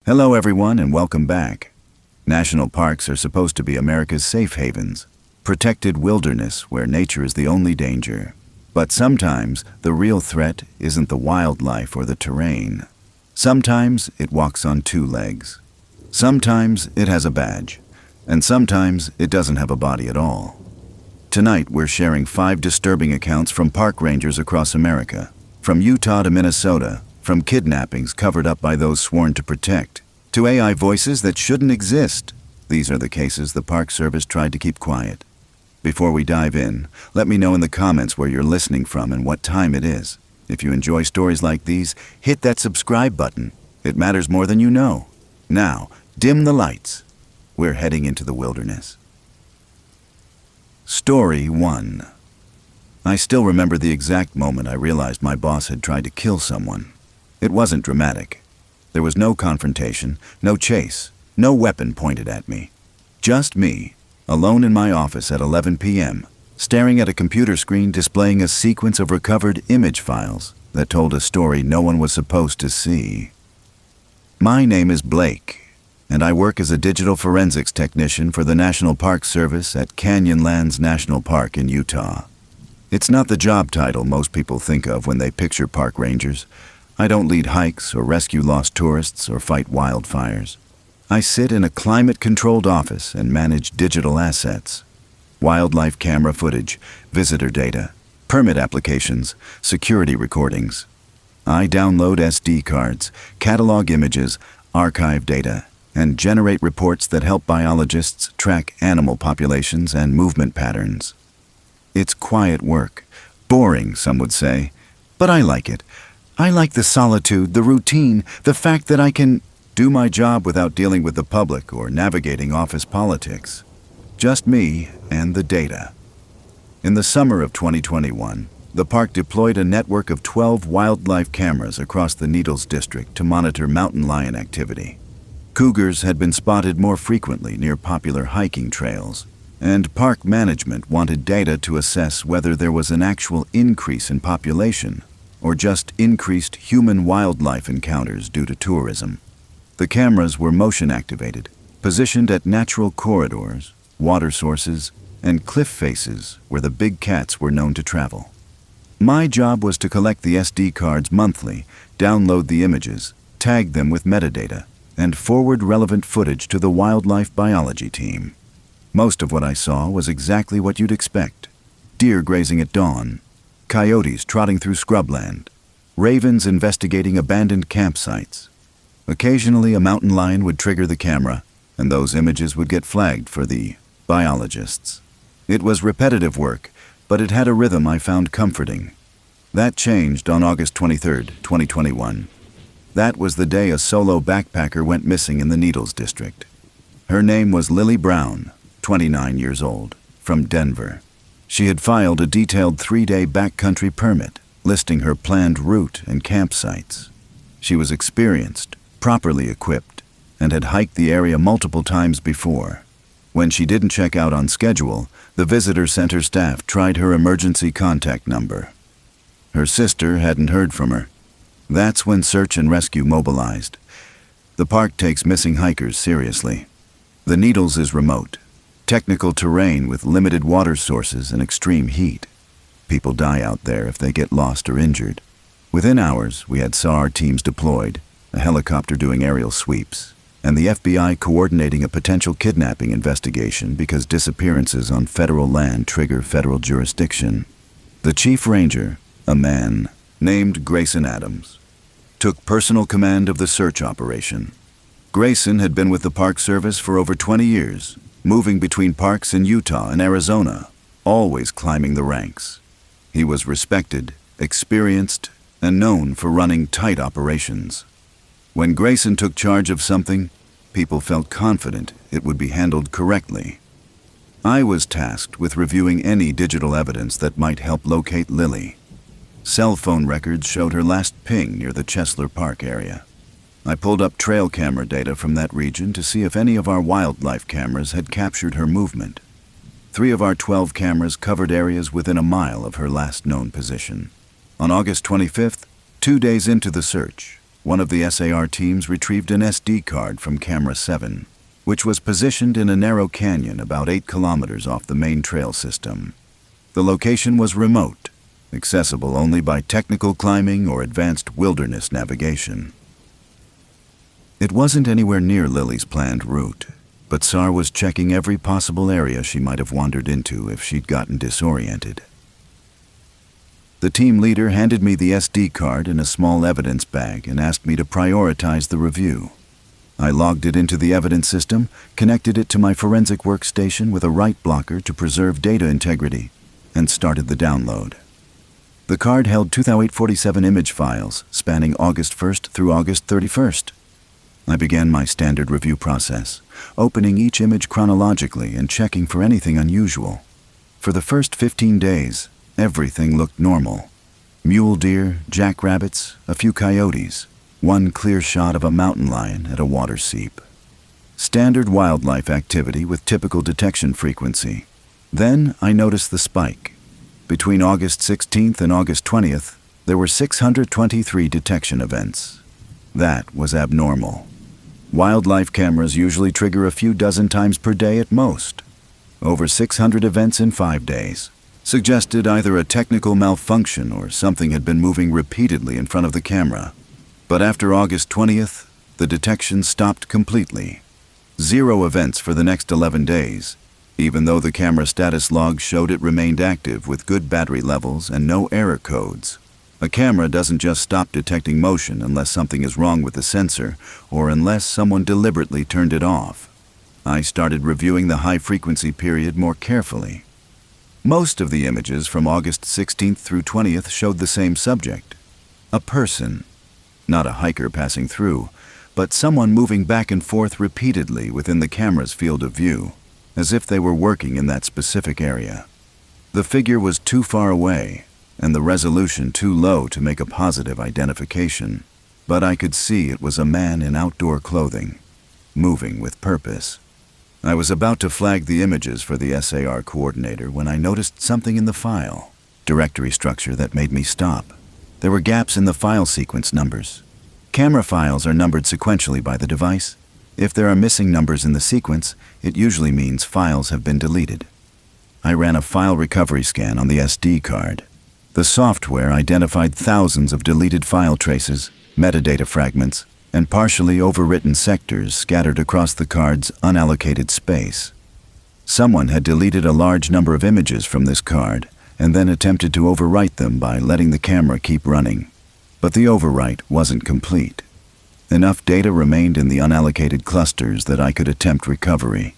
Hello everyone and welcome back. National parks are supposed to be America's safe havens, protected wilderness where nature is the only danger. But sometimes the real threat isn't the wildlife or the terrain. Sometimes it walks on two legs. Sometimes it has a badge. And sometimes it doesn't have a body at all. Tonight we're sharing 5 disturbing accounts from park rangers across America, from Utah to Minnesota, from kidnappings covered up by those sworn to protect, to AI voices that shouldn't exist. These are the cases the Park Service tried to keep quiet. Before we dive in, let me know in the comments where you're listening from and what time it is. If you enjoy stories like these, hit that subscribe button. It matters more than you know. Now, dim the lights. We're heading into the wilderness. Story 1. I still remember the exact moment I realized my boss had tried to kill someone. It wasn't dramatic. There was no confrontation, no chase, no weapon pointed at me. Just me, alone in my office at 11 p.m., staring at a computer screen displaying a sequence of recovered image files that told a story no one was supposed to see. My name is Blake, and I work as a digital forensics technician for the National Park Service at Canyonlands National Park in Utah. It's not the job title most people think of when they picture park rangers. I don't lead hikes or rescue lost tourists or fight wildfires. I sit in a climate-controlled office and manage digital assets. Wildlife camera footage, visitor data, permit applications, security recordings. I download SD cards, catalog images, archive data, and generate reports that help biologists track animal populations and movement patterns. It's quiet work. Boring, some would say. But I like it. I like the solitude, the routine, the fact that I can do my job without dealing with the public or navigating office politics. Just me and the data. In the summer of 2021, the park deployed a network of 12 wildlife cameras across the Needles district to monitor mountain lion activity. Cougars had been spotted more frequently near popular hiking trails, and park management wanted data to assess whether there was an actual increase in population or just increased human-wildlife encounters due to tourism. The cameras were motion-activated, positioned at natural corridors, water sources, and cliff faces where the big cats were known to travel. My job was to collect the SD cards monthly, download the images, tag them with metadata, and forward relevant footage to the wildlife biology team. Most of what I saw was exactly what you'd expect. Deer grazing at dawn, coyotes trotting through scrubland, ravens investigating abandoned campsites. Occasionally a mountain lion would trigger the camera, and those images would get flagged for the biologists. It was repetitive work, but it had a rhythm I found comforting. That changed on August 23, 2021. That was the day a solo backpacker went missing in the Needles district. Her name was Lily Brown, 29 years old, from Denver. She had filed a detailed 3-day backcountry permit, listing her planned route and campsites. She was experienced, properly equipped, and had hiked the area multiple times before. When she didn't check out on schedule, the visitor center staff tried her emergency contact number. Her sister hadn't heard from her. That's when search and rescue mobilized. The park takes missing hikers seriously. The Needles is remote. Technical terrain with limited water sources and extreme heat. People die out there if they get lost or injured. Within hours, we had SAR teams deployed, a helicopter doing aerial sweeps, and the FBI coordinating a potential kidnapping investigation because disappearances on federal land trigger federal jurisdiction. The chief ranger, a man named Grayson Adams, took personal command of the search operation. Grayson had been with the Park Service for over 20 years, moving between parks in Utah and Arizona, always climbing the ranks. He was respected, experienced, and known for running tight operations. When Grayson took charge of something, people felt confident it would be handled correctly. I was tasked with reviewing any digital evidence that might help locate Lily. Cell phone records showed her last ping near the Chesler Park area. I pulled up trail camera data from that region to see if any of our wildlife cameras had captured her movement. 3 of our 12 cameras covered areas within a mile of her last known position. On August 25th, 2 days into the search, one of the SAR teams retrieved an SD card from camera 7, which was positioned in a narrow canyon about 8 kilometers off the main trail system. The location was remote, accessible only by technical climbing or advanced wilderness navigation. It wasn't anywhere near Lily's planned route, but SAR was checking every possible area she might have wandered into if she'd gotten disoriented. The team leader handed me the SD card in a small evidence bag and asked me to prioritize the review. I logged it into the evidence system, connected it to my forensic workstation with a write blocker to preserve data integrity, and started the download. The card held 2,847 image files spanning August 1st through August 31st. I began my standard review process, opening each image chronologically and checking for anything unusual. For the first 15 days, everything looked normal. Mule deer, jackrabbits, a few coyotes, one clear shot of a mountain lion at a water seep. Standard wildlife activity with typical detection frequency. Then I noticed the spike. Between August 16th and August 20th, there were 623 detection events. That was abnormal. Wildlife cameras usually trigger a few dozen times per day at most. Over 600 events in 5 days suggested either a technical malfunction or something had been moving repeatedly in front of the camera. But after August 20th, the detection stopped completely. 0 events for the next 11 days, even though the camera status log showed it remained active with good battery levels and no error codes. A camera doesn't just stop detecting motion unless something is wrong with the sensor or unless someone deliberately turned it off. I started reviewing the high-frequency period more carefully. Most of the images from August 16th through 20th showed the same subject. A person. Not a hiker passing through, but someone moving back and forth repeatedly within the camera's field of view, as if they were working in that specific area. The figure was too far away, and the resolution too low to make a positive identification, but I could see it was a man in outdoor clothing, moving with purpose. I was about to flag the images for the SAR coordinator when I noticed something in the file directory structure that made me stop. There were gaps in the file sequence numbers. Camera files are numbered sequentially by the device. If there are missing numbers in the sequence, it usually means files have been deleted. I ran a file recovery scan on the SD card. The software identified thousands of deleted file traces, metadata fragments, and partially overwritten sectors scattered across the card's unallocated space. Someone had deleted a large number of images from this card and then attempted to overwrite them by letting the camera keep running. But the overwrite wasn't complete. Enough data remained in the unallocated clusters that I could attempt recovery.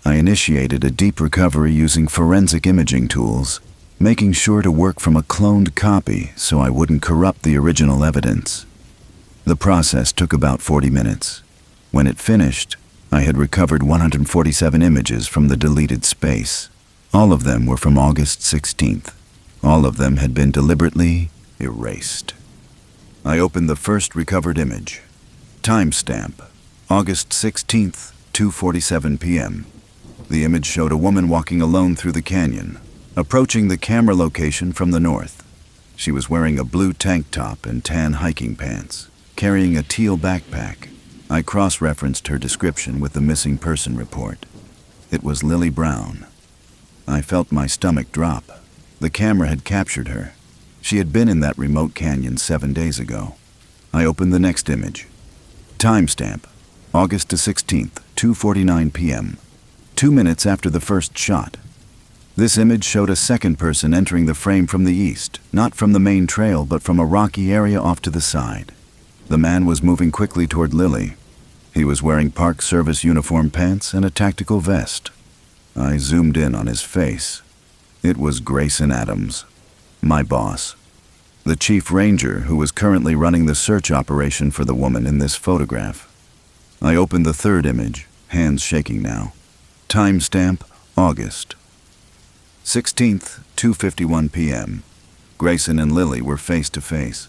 I initiated a deep recovery using forensic imaging tools, making sure to work from a cloned copy so I wouldn't corrupt the original evidence. The process took about 40 minutes. When it finished, I had recovered 147 images from the deleted space. All of them were from August 16th. All of them had been deliberately erased. I opened the first recovered image. Timestamp, August 16th, 2:47 p.m. The image showed a woman walking alone through the canyon, approaching the camera location from the north. She was wearing a blue tank top and tan hiking pants, carrying a teal backpack. I cross-referenced her description with the missing person report. It was Lily Brown. I felt my stomach drop. The camera had captured her. She had been in that remote canyon 7 days ago. I opened the next image. Timestamp, August 16th, 2:49 p.m., 2 minutes after the first shot. This image showed a second person entering the frame from the east, not from the main trail, but from a rocky area off to the side. The man was moving quickly toward Lily. He was wearing Park Service uniform pants and a tactical vest. I zoomed in on his face. It was Grayson Adams, my boss, the chief ranger who was currently running the search operation for the woman in this photograph. I opened the third image, hands shaking now. Timestamp, August 16th, 2:51 p.m. Grayson and Lily were face to face.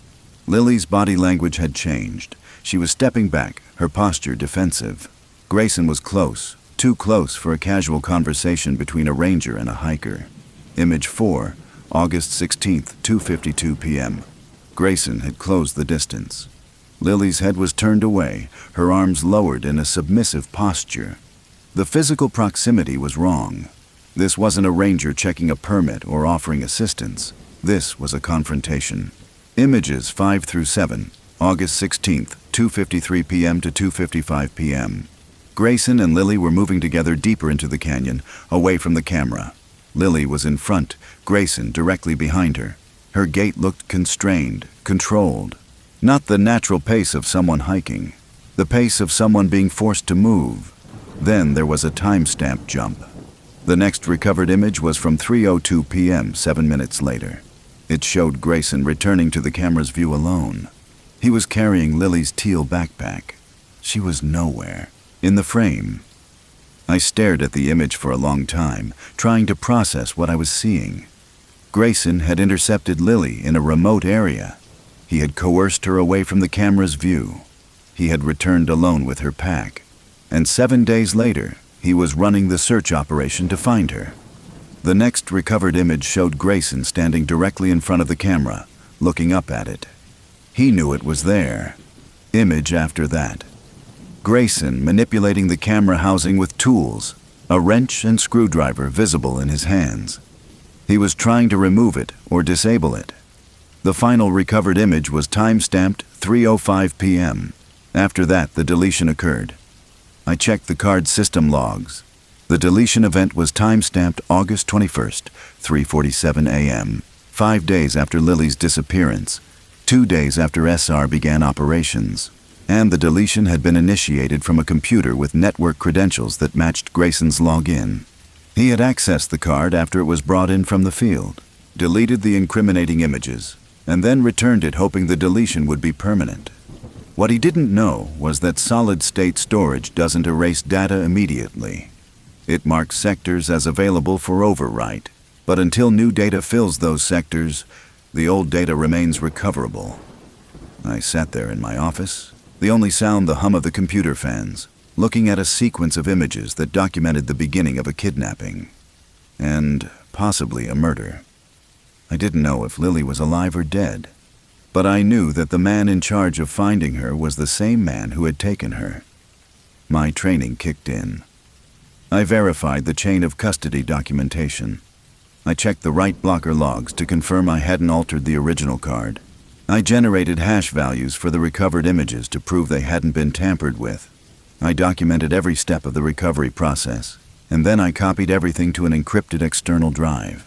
Lily's body language had changed. She was stepping back, her posture defensive. Grayson was close, too close for a casual conversation between a ranger and a hiker. Image 4, August 16th, 2:52 p.m. Grayson had closed the distance. Lily's head was turned away, her arms lowered in a submissive posture. The physical proximity was wrong. This wasn't a ranger checking a permit or offering assistance. This was a confrontation. Images 5 through 7, August 16th, 2:53 p.m. to 2:55 p.m. Grayson and Lily were moving together deeper into the canyon, away from the camera. Lily was in front, Grayson directly behind her. Her gait looked constrained, controlled. Not the natural pace of someone hiking. The pace of someone being forced to move. Then there was a timestamp jump. The next recovered image was from 3:02 p.m., 7 minutes later. It showed Grayson returning to the camera's view alone. He was carrying Lily's teal backpack. She was nowhere in the frame. I stared at the image for a long time, trying to process what I was seeing. Grayson had intercepted Lily in a remote area. He had coerced her away from the camera's view. He had returned alone with her pack. And 7 days later, he was running the search operation to find her. The next recovered image showed Grayson standing directly in front of the camera, looking up at it. He knew it was there. Image after that. Grayson manipulating the camera housing with tools, a wrench and screwdriver visible in his hands. He was trying to remove it or disable it. The final recovered image was time-stamped 3:05 p.m. After that, the deletion occurred. I checked the card system logs. The deletion event was time-stamped August 21st, 3:47 a.m., 5 days after Lily's disappearance, 2 days after SR began operations, and the deletion had been initiated from a computer with network credentials that matched Grayson's login. He had accessed the card after it was brought in from the field, deleted the incriminating images, and then returned it hoping the deletion would be permanent. What he didn't know was that solid-state storage doesn't erase data immediately. It marks sectors as available for overwrite, but until new data fills those sectors, the old data remains recoverable. I sat there in my office, the only sound the hum of the computer fans, looking at a sequence of images that documented the beginning of a kidnapping, and possibly a murder. I didn't know if Lily was alive or dead, but I knew that the man in charge of finding her was the same man who had taken her. My training kicked in. I verified the chain of custody documentation. I checked the right blocker logs to confirm I hadn't altered the original card. I generated hash values for the recovered images to prove they hadn't been tampered with. I documented every step of the recovery process, and then I copied everything to an encrypted external drive.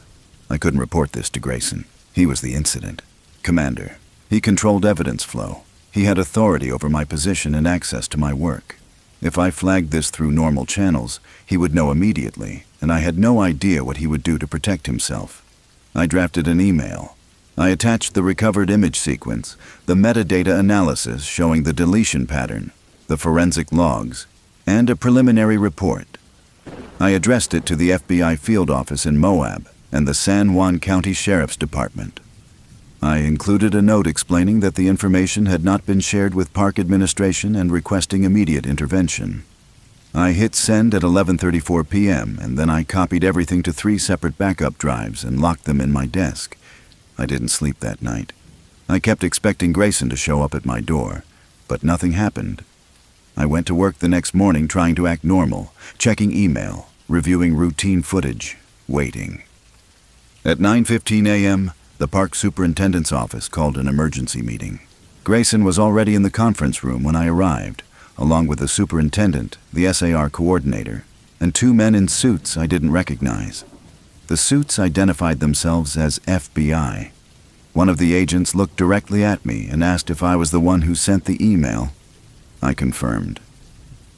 I couldn't report this to Grayson. He was the incident commander. He controlled evidence flow. He had authority over my position and access to my work. If I flagged this through normal channels, he would know immediately, and I had no idea what he would do to protect himself. I drafted an email. I attached the recovered image sequence, the metadata analysis showing the deletion pattern, the forensic logs, and a preliminary report. I addressed it to the FBI field office in Moab and the San Juan County Sheriff's Department. I included a note explaining that the information had not been shared with park administration and requesting immediate intervention. I hit send at 11:34 p.m. and then I copied everything to 3 separate backup drives and locked them in my desk. I didn't sleep that night. I kept expecting Grayson to show up at my door, but nothing happened. I went to work the next morning trying to act normal, checking email, reviewing routine footage, waiting. At 9:15 a.m., the park superintendent's office called an emergency meeting. Grayson was already in the conference room when I arrived, along with the superintendent, the SAR coordinator, and 2 men in suits I didn't recognize. The suits identified themselves as FBI. One of the agents looked directly at me and asked if I was the one who sent the email. I confirmed.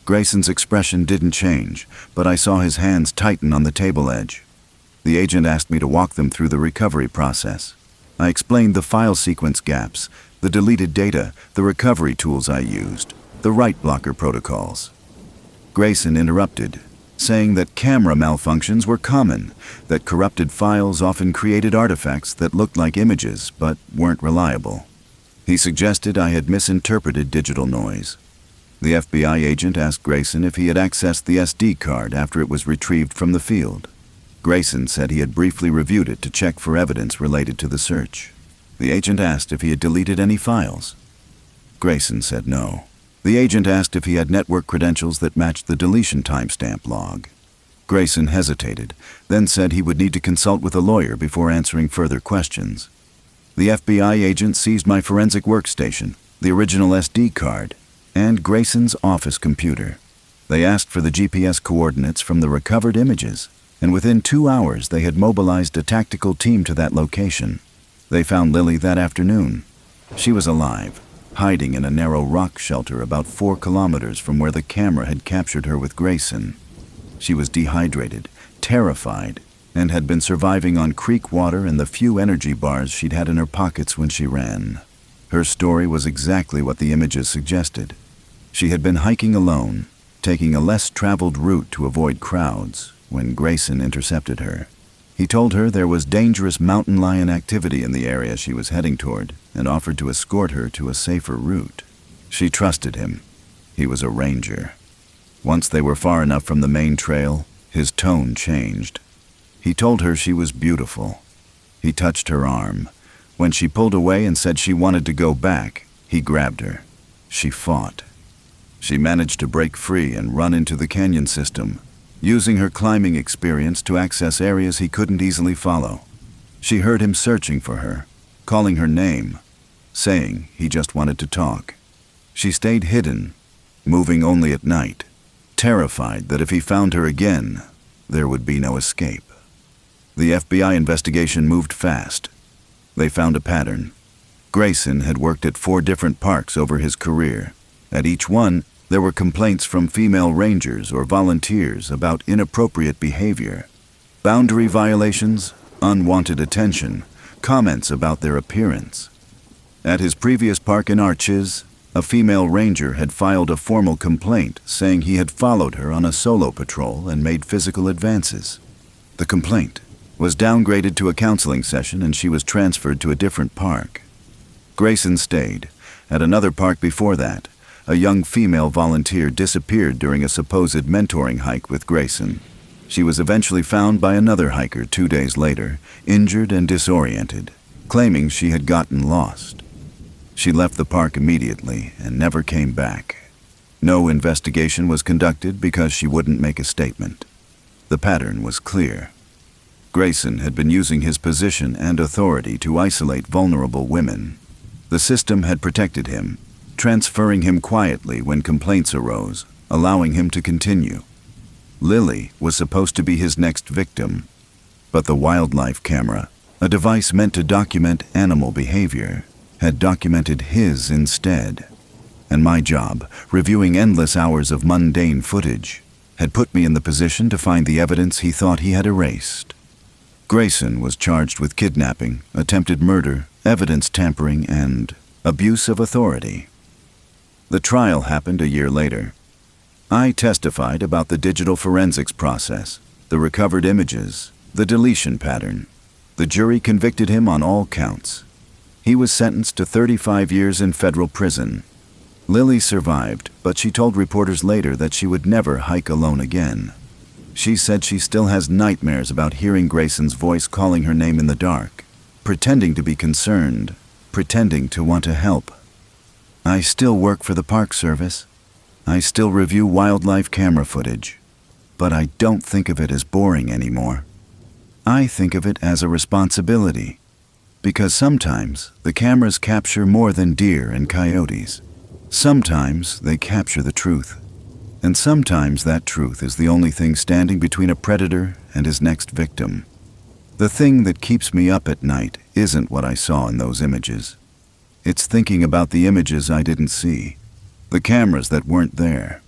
Grayson's expression didn't change, but I saw his hands tighten on the table edge. The agent asked me to walk them through the recovery process. I explained the file sequence gaps, the deleted data, the recovery tools I used, the write blocker protocols. Grayson interrupted, saying that camera malfunctions were common, that corrupted files often created artifacts that looked like images but weren't reliable. He suggested I had misinterpreted digital noise. The FBI agent asked Grayson if he had accessed the SD card after it was retrieved from the field. Grayson said he had briefly reviewed it to check for evidence related to the search. The agent asked if he had deleted any files. Grayson said no. The agent asked if he had network credentials that matched the deletion timestamp log. Grayson hesitated, then said he would need to consult with a lawyer before answering further questions. The FBI agent seized my forensic workstation, the original SD card, and Grayson's office computer. They asked for the GPS coordinates from the recovered images, and within 2 hours they had mobilized a tactical team to that location. They found Lily that afternoon. She was alive, hiding in a narrow rock shelter about 4 kilometers from where the camera had captured her with Grayson. She was dehydrated, terrified, and had been surviving on creek water and the few energy bars she'd had in her pockets when she ran. Her story was exactly what the images suggested. She had been hiking alone, taking a less traveled route to avoid crowds, when Grayson intercepted her. He told her there was dangerous mountain lion activity in the area she was heading toward and offered to escort her to a safer route. She trusted him. He was a ranger. Once they were far enough from the main trail, his tone changed. He told her she was beautiful. He touched her arm. When she pulled away and said she wanted to go back, he grabbed her. She fought. She managed to break free and run into the canyon system, using her climbing experience to access areas he couldn't easily follow. She heard him searching for her, calling her name, saying he just wanted to talk. She stayed hidden, moving only at night, terrified that if he found her again, there would be no escape. The FBI investigation moved fast. They found a pattern. Grayson had worked at 4 different parks over his career. At each one, there were complaints from female rangers or volunteers about inappropriate behavior, boundary violations, unwanted attention, comments about their appearance. At his previous park in Arches, a female ranger had filed a formal complaint saying he had followed her on a solo patrol and made physical advances. The complaint was downgraded to a counseling session and she was transferred to a different park. Grayson stayed. At another park before that, a young female volunteer disappeared during a supposed mentoring hike with Grayson. She was eventually found by another hiker 2 days later, injured and disoriented, claiming she had gotten lost. She left the park immediately and never came back. No investigation was conducted because she wouldn't make a statement. The pattern was clear. Grayson had been using his position and authority to isolate vulnerable women. The system had protected him, transferring him quietly when complaints arose, allowing him to continue. Lily was supposed to be his next victim, but the wildlife camera, a device meant to document animal behavior, had documented his instead. And my job, reviewing endless hours of mundane footage, had put me in the position to find the evidence he thought he had erased. Grayson was charged with kidnapping, attempted murder, evidence tampering, and abuse of authority. The trial happened a year later. I testified about the digital forensics process, the recovered images, the deletion pattern. The jury convicted him on all counts. He was sentenced to 35 years in federal prison. Lily survived, but she told reporters later that she would never hike alone again. She said she still has nightmares about hearing Grayson's voice calling her name in the dark, pretending to be concerned, pretending to want to help. I still work for the Park Service. I still review wildlife camera footage, but I don't think of it as boring anymore. I think of it as a responsibility, because sometimes the cameras capture more than deer and coyotes. Sometimes they capture the truth. And sometimes that truth is the only thing standing between a predator and his next victim. The thing that keeps me up at night isn't what I saw in those images. It's thinking about the images I didn't see, the cameras that weren't there,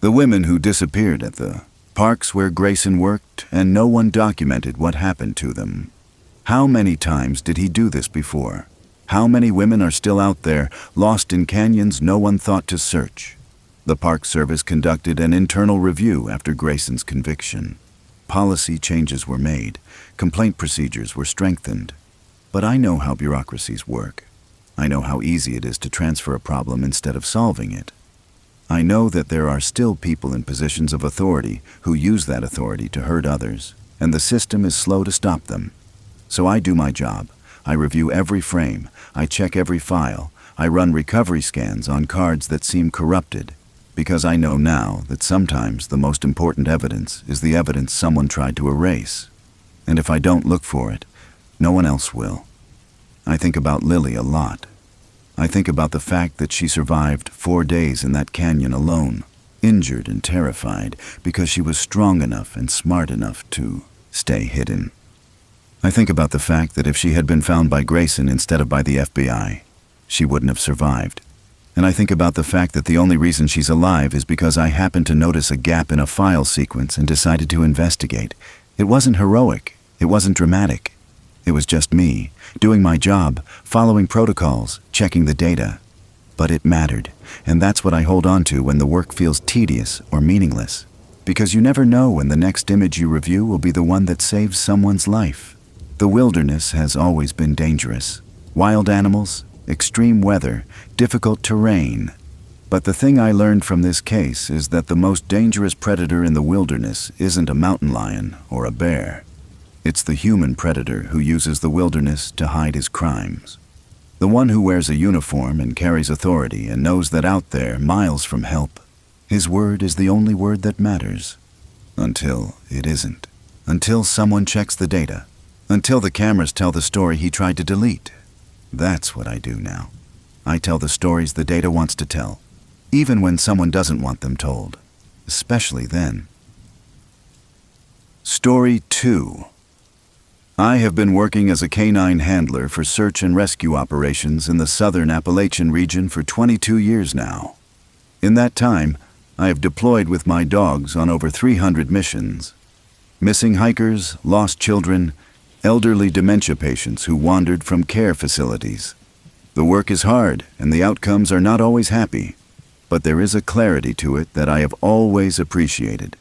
the women who disappeared at the parks where Grayson worked and no one documented what happened to them. How many times did he do this before? How many women are still out there, lost in canyons no one thought to search? The Park Service conducted an internal review after Grayson's conviction. Policy changes were made. Complaint procedures were strengthened. But I know how bureaucracies work. I know how easy it is to transfer a problem instead of solving it. I know that there are still people in positions of authority who use that authority to hurt others, and the system is slow to stop them. So I do my job. I review every frame. I check every file. I run recovery scans on cards that seem corrupted, because I know now that sometimes the most important evidence is the evidence someone tried to erase. And if I don't look for it, no one else will. I think about Lily a lot. I think about the fact that she survived 4 days in that canyon alone, injured and terrified, because she was strong enough and smart enough to stay hidden. I think about the fact that if she had been found by Grayson instead of by the FBI, she wouldn't have survived. And I think about the fact that the only reason she's alive is because I happened to notice a gap in a file sequence and decided to investigate. It wasn't heroic. It wasn't dramatic. It was just me, doing my job, following protocols, checking the data. But it mattered, and that's what I hold on to when the work feels tedious or meaningless. Because you never know when the next image you review will be the one that saves someone's life. The wilderness has always been dangerous. Wild animals, extreme weather, difficult terrain. But the thing I learned from this case is that the most dangerous predator in the wilderness isn't a mountain lion or a bear. It's the human predator who uses the wilderness to hide his crimes. The one who wears a uniform and carries authority and knows that out there, miles from help, his word is the only word that matters. Until it isn't. Until someone checks the data. Until the cameras tell the story he tried to delete. That's what I do now. I tell the stories the data wants to tell, even when someone doesn't want them told. Especially then. Story 2. I have been working as a canine handler for search and rescue operations in the southern Appalachian region for 22 years now. In that time, I have deployed with my dogs on over 300 missions. Missing hikers, lost children, elderly dementia patients who wandered from care facilities. The work is hard and the outcomes are not always happy, but there is a clarity to it that I have always appreciated.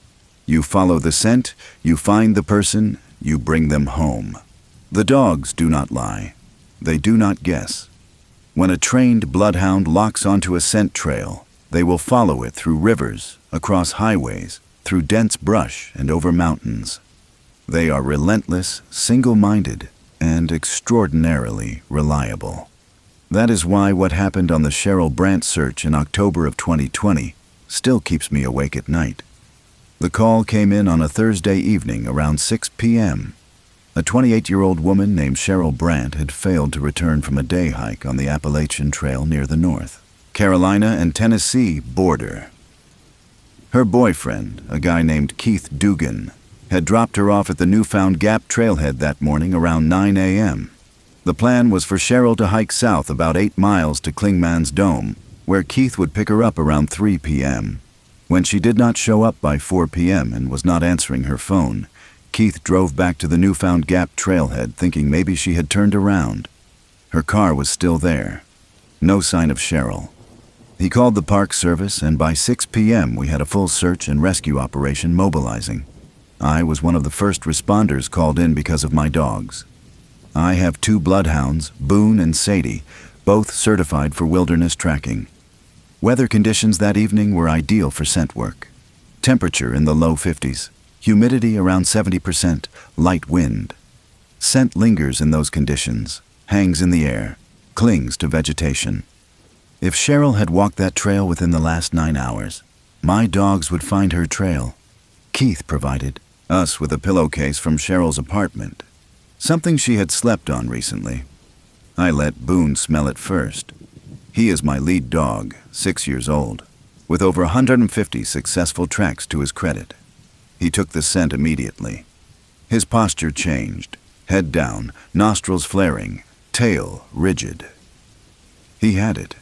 You follow the scent, you find the person, you bring them home. The dogs do not lie. They do not guess. When a trained bloodhound locks onto a scent trail, they will follow it through rivers, across highways, through dense brush and over mountains. They are relentless, single-minded, and extraordinarily reliable. That is why what happened on the Cheryl Brandt search in October of 2020 still keeps me awake at night. The call came in on a Thursday evening around 6 p.m. A 28-year-old woman named Cheryl Brandt had failed to return from a day hike on the Appalachian Trail near the North Carolina and Tennessee border. Her boyfriend, a guy named Keith Dugan, had dropped her off at the Newfound Gap trailhead that morning around 9 a.m. The plan was for Cheryl to hike south about 8 miles to Clingman's Dome, where Keith would pick her up around 3 p.m. When she did not show up by 4 p.m. and was not answering her phone, Keith drove back to the Newfound Gap trailhead thinking maybe she had turned around. Her car was still there. No sign of Cheryl. He called the Park Service, and by 6 p.m. we had a full search and rescue operation mobilizing. I was one of the first responders called in because of my dogs. I have 2 bloodhounds, Boone and Sadie, both certified for wilderness tracking. Weather conditions that evening were ideal for scent work. Temperature in the low 50s, humidity around 70%, light wind. Scent lingers in those conditions, hangs in the air, clings to vegetation. If Cheryl had walked that trail within the last 9 hours, my dogs would find her trail. Keith provided us with a pillowcase from Cheryl's apartment, something she had slept on recently. I let Boone smell it first. He is my lead dog, 6 years old, with over 150 successful tracks to his credit. He took the scent immediately. His posture changed, head down, nostrils flaring, tail rigid. He had it.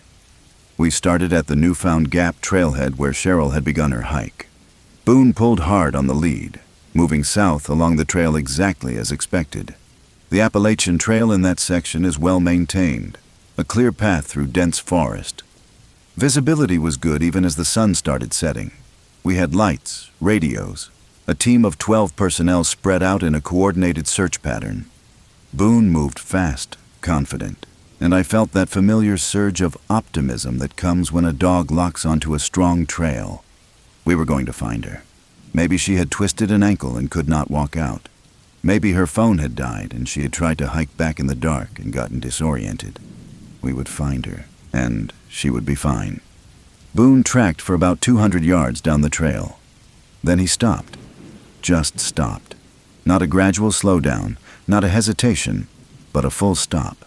We started at the Newfound Gap trailhead where Cheryl had begun her hike. Boone pulled hard on the lead, moving south along the trail exactly as expected. The Appalachian Trail in that section is well maintained, a clear path through dense forest. Visibility was good even as the sun started setting. We had lights, radios, a team of 12 personnel spread out in a coordinated search pattern. Boone moved fast, confident, and I felt that familiar surge of optimism that comes when a dog locks onto a strong trail. We were going to find her. Maybe she had twisted an ankle and could not walk out. Maybe her phone had died and she had tried to hike back in the dark and gotten disoriented. We would find her. and she would be fine. Boone tracked for about 200 yards down the trail. Then he stopped. Just stopped. Not a gradual slowdown, not a hesitation, but a full stop.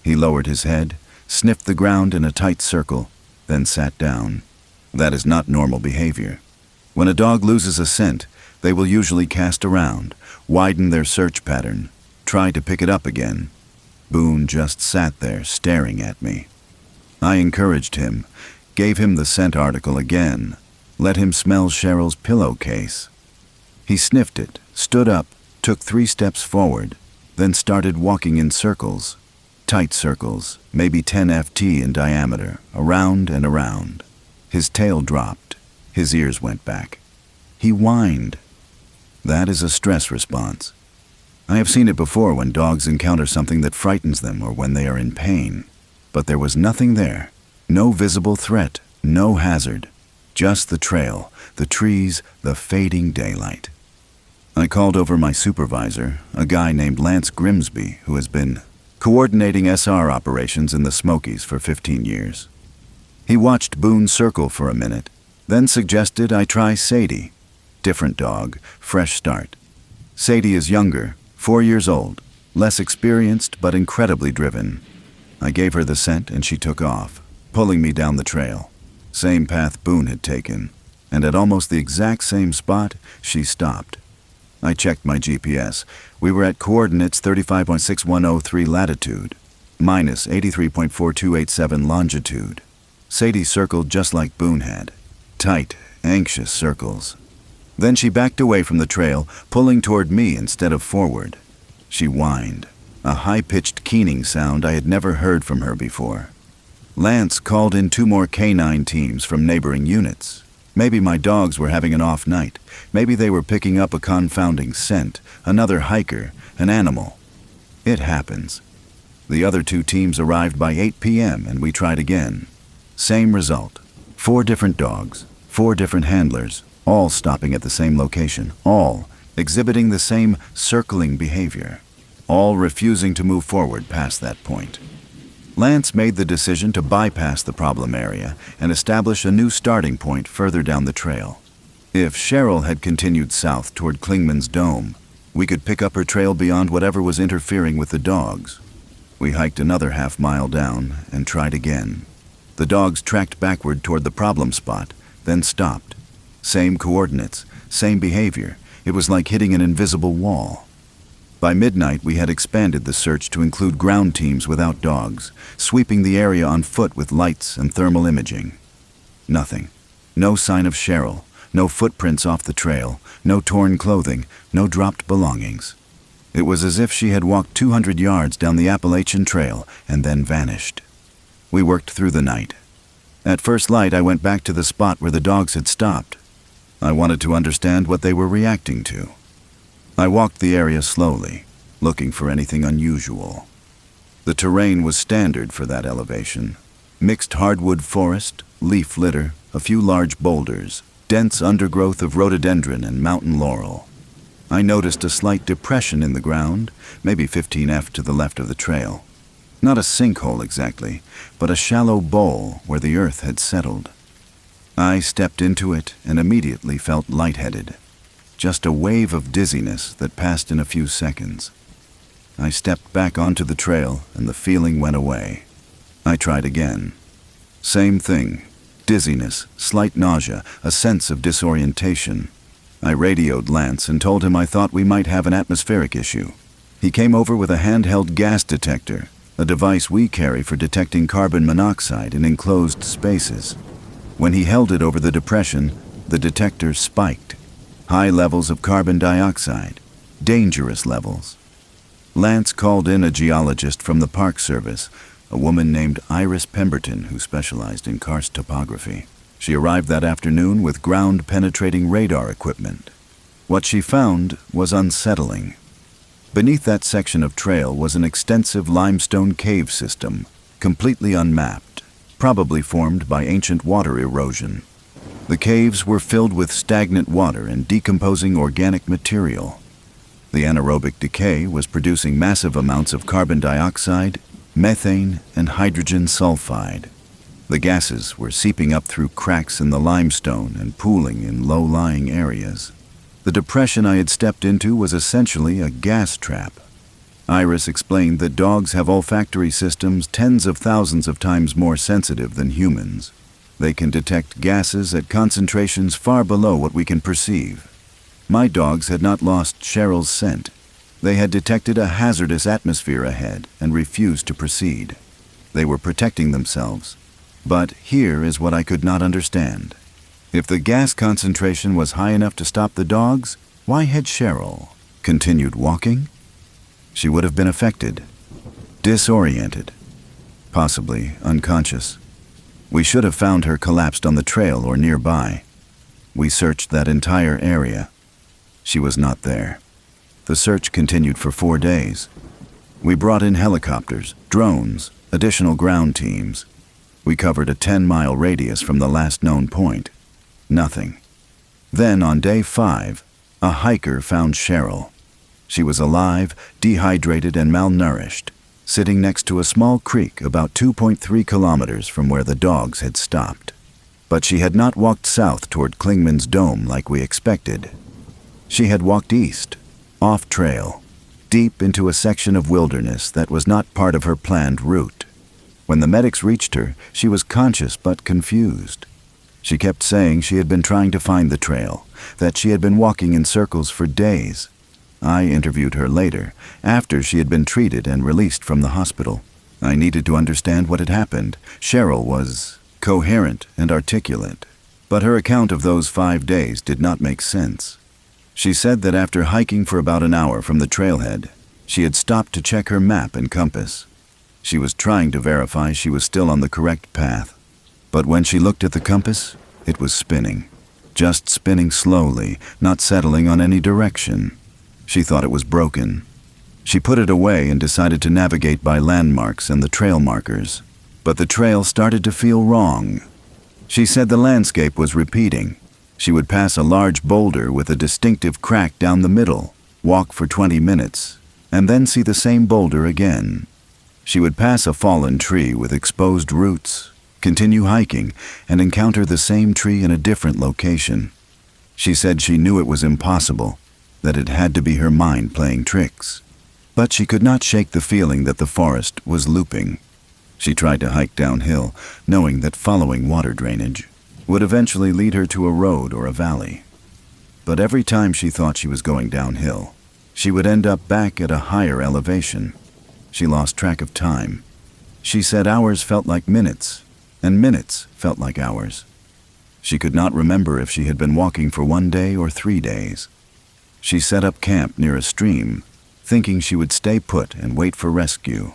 He lowered his head, sniffed the ground in a tight circle, then sat down. That is not normal behavior. When a dog loses a scent, they will usually cast around, widen their search pattern, try to pick it up again. Boone just sat there staring at me. I encouraged him, gave him the scent article again, let him smell Cheryl's pillowcase. He sniffed it, stood up, took 3 steps forward, then started walking in circles. Tight circles, maybe 10 ft in diameter, around and around. His tail dropped. His ears went back. He whined. That is a stress response. I have seen it before when dogs encounter something that frightens them or when they are in pain. But there was nothing there. No visible threat, no hazard. Just the trail, the trees, the fading daylight. I called over my supervisor, a guy named Lance Grimsby, who has been coordinating SR operations in the Smokies for 15 years. He watched Boone circle for a minute, then suggested I try Sadie. Different dog, fresh start. Sadie is younger, 4 years old, less experienced but incredibly driven. I gave her the scent and she took off, pulling me down the trail. Same path Boone had taken, and at almost the exact same spot, she stopped. I checked my GPS. We were at coordinates 35.6103 latitude, minus 83.4287 longitude. Sadie circled just like Boone had. Tight, anxious circles. Then she backed away from the trail, pulling toward me instead of forward. She whined, a high-pitched keening sound I had never heard from her before. Lance called in 2 more canine teams from neighboring units. Maybe my dogs were having an off night. Maybe they were picking up a confounding scent, another hiker, an animal. It happens. The other 2 teams arrived by 8 p.m. and we tried again. Same result. 4 different dogs, 4 different handlers, all stopping at the same location, all exhibiting the same circling behavior, all refusing to move forward past that point. Lance made the decision to bypass the problem area and establish a new starting point further down the trail. If Cheryl had continued south toward Klingman's Dome, we could pick up her trail beyond whatever was interfering with the dogs. We hiked another half-mile down and tried again. The dogs tracked backward toward the problem spot, then stopped. Same coordinates, same behavior. It was like hitting an invisible wall. By midnight, we had expanded the search to include ground teams without dogs, sweeping the area on foot with lights and thermal imaging. Nothing. No sign of Cheryl, no footprints off the trail, no torn clothing, no dropped belongings. It was as if she had walked 200 yards down the Appalachian Trail and then vanished. We worked through the night. At first light, I went back to the spot where the dogs had stopped. I wanted to understand what they were reacting to. I walked the area slowly, looking for anything unusual. The terrain was standard for that elevation. Mixed hardwood forest, leaf litter, a few large boulders, dense undergrowth of rhododendron and mountain laurel. I noticed a slight depression in the ground, maybe 15 F to the left of the trail. Not a sinkhole exactly, but a shallow bowl where the earth had settled. I stepped into it and immediately felt lightheaded. Just a wave of dizziness that passed in a few seconds. I stepped back onto the trail and the feeling went away. I tried again. Same thing. Dizziness, slight nausea, a sense of disorientation. I radioed Lance and told him I thought we might have an atmospheric issue. He came over with a handheld gas detector, a device we carry for detecting carbon monoxide in enclosed spaces. When he held it over the depression, the detector spiked. High levels of carbon dioxide, dangerous levels. Lance called in a geologist from the Park Service, a woman named Iris Pemberton who specialized in karst topography. She arrived that afternoon with ground-penetrating radar equipment. What she found was unsettling. Beneath that section of trail was an extensive limestone cave system, completely unmapped, probably formed by ancient water erosion. The caves were filled with stagnant water and decomposing organic material. The anaerobic decay was producing massive amounts of carbon dioxide, methane, and hydrogen sulfide. The gases were seeping up through cracks in the limestone and pooling in low-lying areas. The depression I had stepped into was essentially a gas trap. Iris explained that dogs have olfactory systems tens of thousands of times more sensitive than humans. They can detect gases at concentrations far below what we can perceive. My dogs had not lost Cheryl's scent. They had detected a hazardous atmosphere ahead and refused to proceed. They were protecting themselves. But here is what I could not understand. If the gas concentration was high enough to stop the dogs, why had Cheryl continued walking? She would have been affected, disoriented, possibly unconscious. We should have found her collapsed on the trail or nearby. We searched that entire area. She was not there. The search continued for 4 days. We brought in helicopters, drones, additional ground teams. We covered a 10-mile radius from the last known point. Nothing. Then, on day 5, a hiker found Cheryl. She was alive, dehydrated, and malnourished, sitting next to a small creek about 2.3 kilometers from where the dogs had stopped. But she had not walked south toward Klingman's Dome like we expected. She had walked east, off-trail, deep into a section of wilderness that was not part of her planned route. When the medics reached her, she was conscious but confused. She kept saying she had been trying to find the trail, that she had been walking in circles for days. I interviewed her later, after she had been treated and released from the hospital. I needed to understand what had happened. Cheryl was coherent and articulate, but her account of those 5 days did not make sense. She said that after hiking for about an hour from the trailhead, she had stopped to check her map and compass. She was trying to verify she was still on the correct path. But when she looked at the compass, it was spinning. Just spinning slowly, not settling on any direction. She thought it was broken. She put it away and decided to navigate by landmarks and the trail markers. But the trail started to feel wrong. She said the landscape was repeating. She would pass a large boulder with a distinctive crack down the middle, walk for 20 minutes, and then see the same boulder again. She would pass a fallen tree with exposed roots, continue hiking, and encounter the same tree in a different location. She said she knew it was impossible, that it had to be her mind playing tricks. But she could not shake the feeling that the forest was looping. She tried to hike downhill, knowing that following water drainage would eventually lead her to a road or a valley. But every time she thought she was going downhill, she would end up back at a higher elevation. She lost track of time. She said hours felt like minutes, and minutes felt like hours. She could not remember if she had been walking for 1 day or 3 days. She set up camp near a stream, thinking she would stay put and wait for rescue.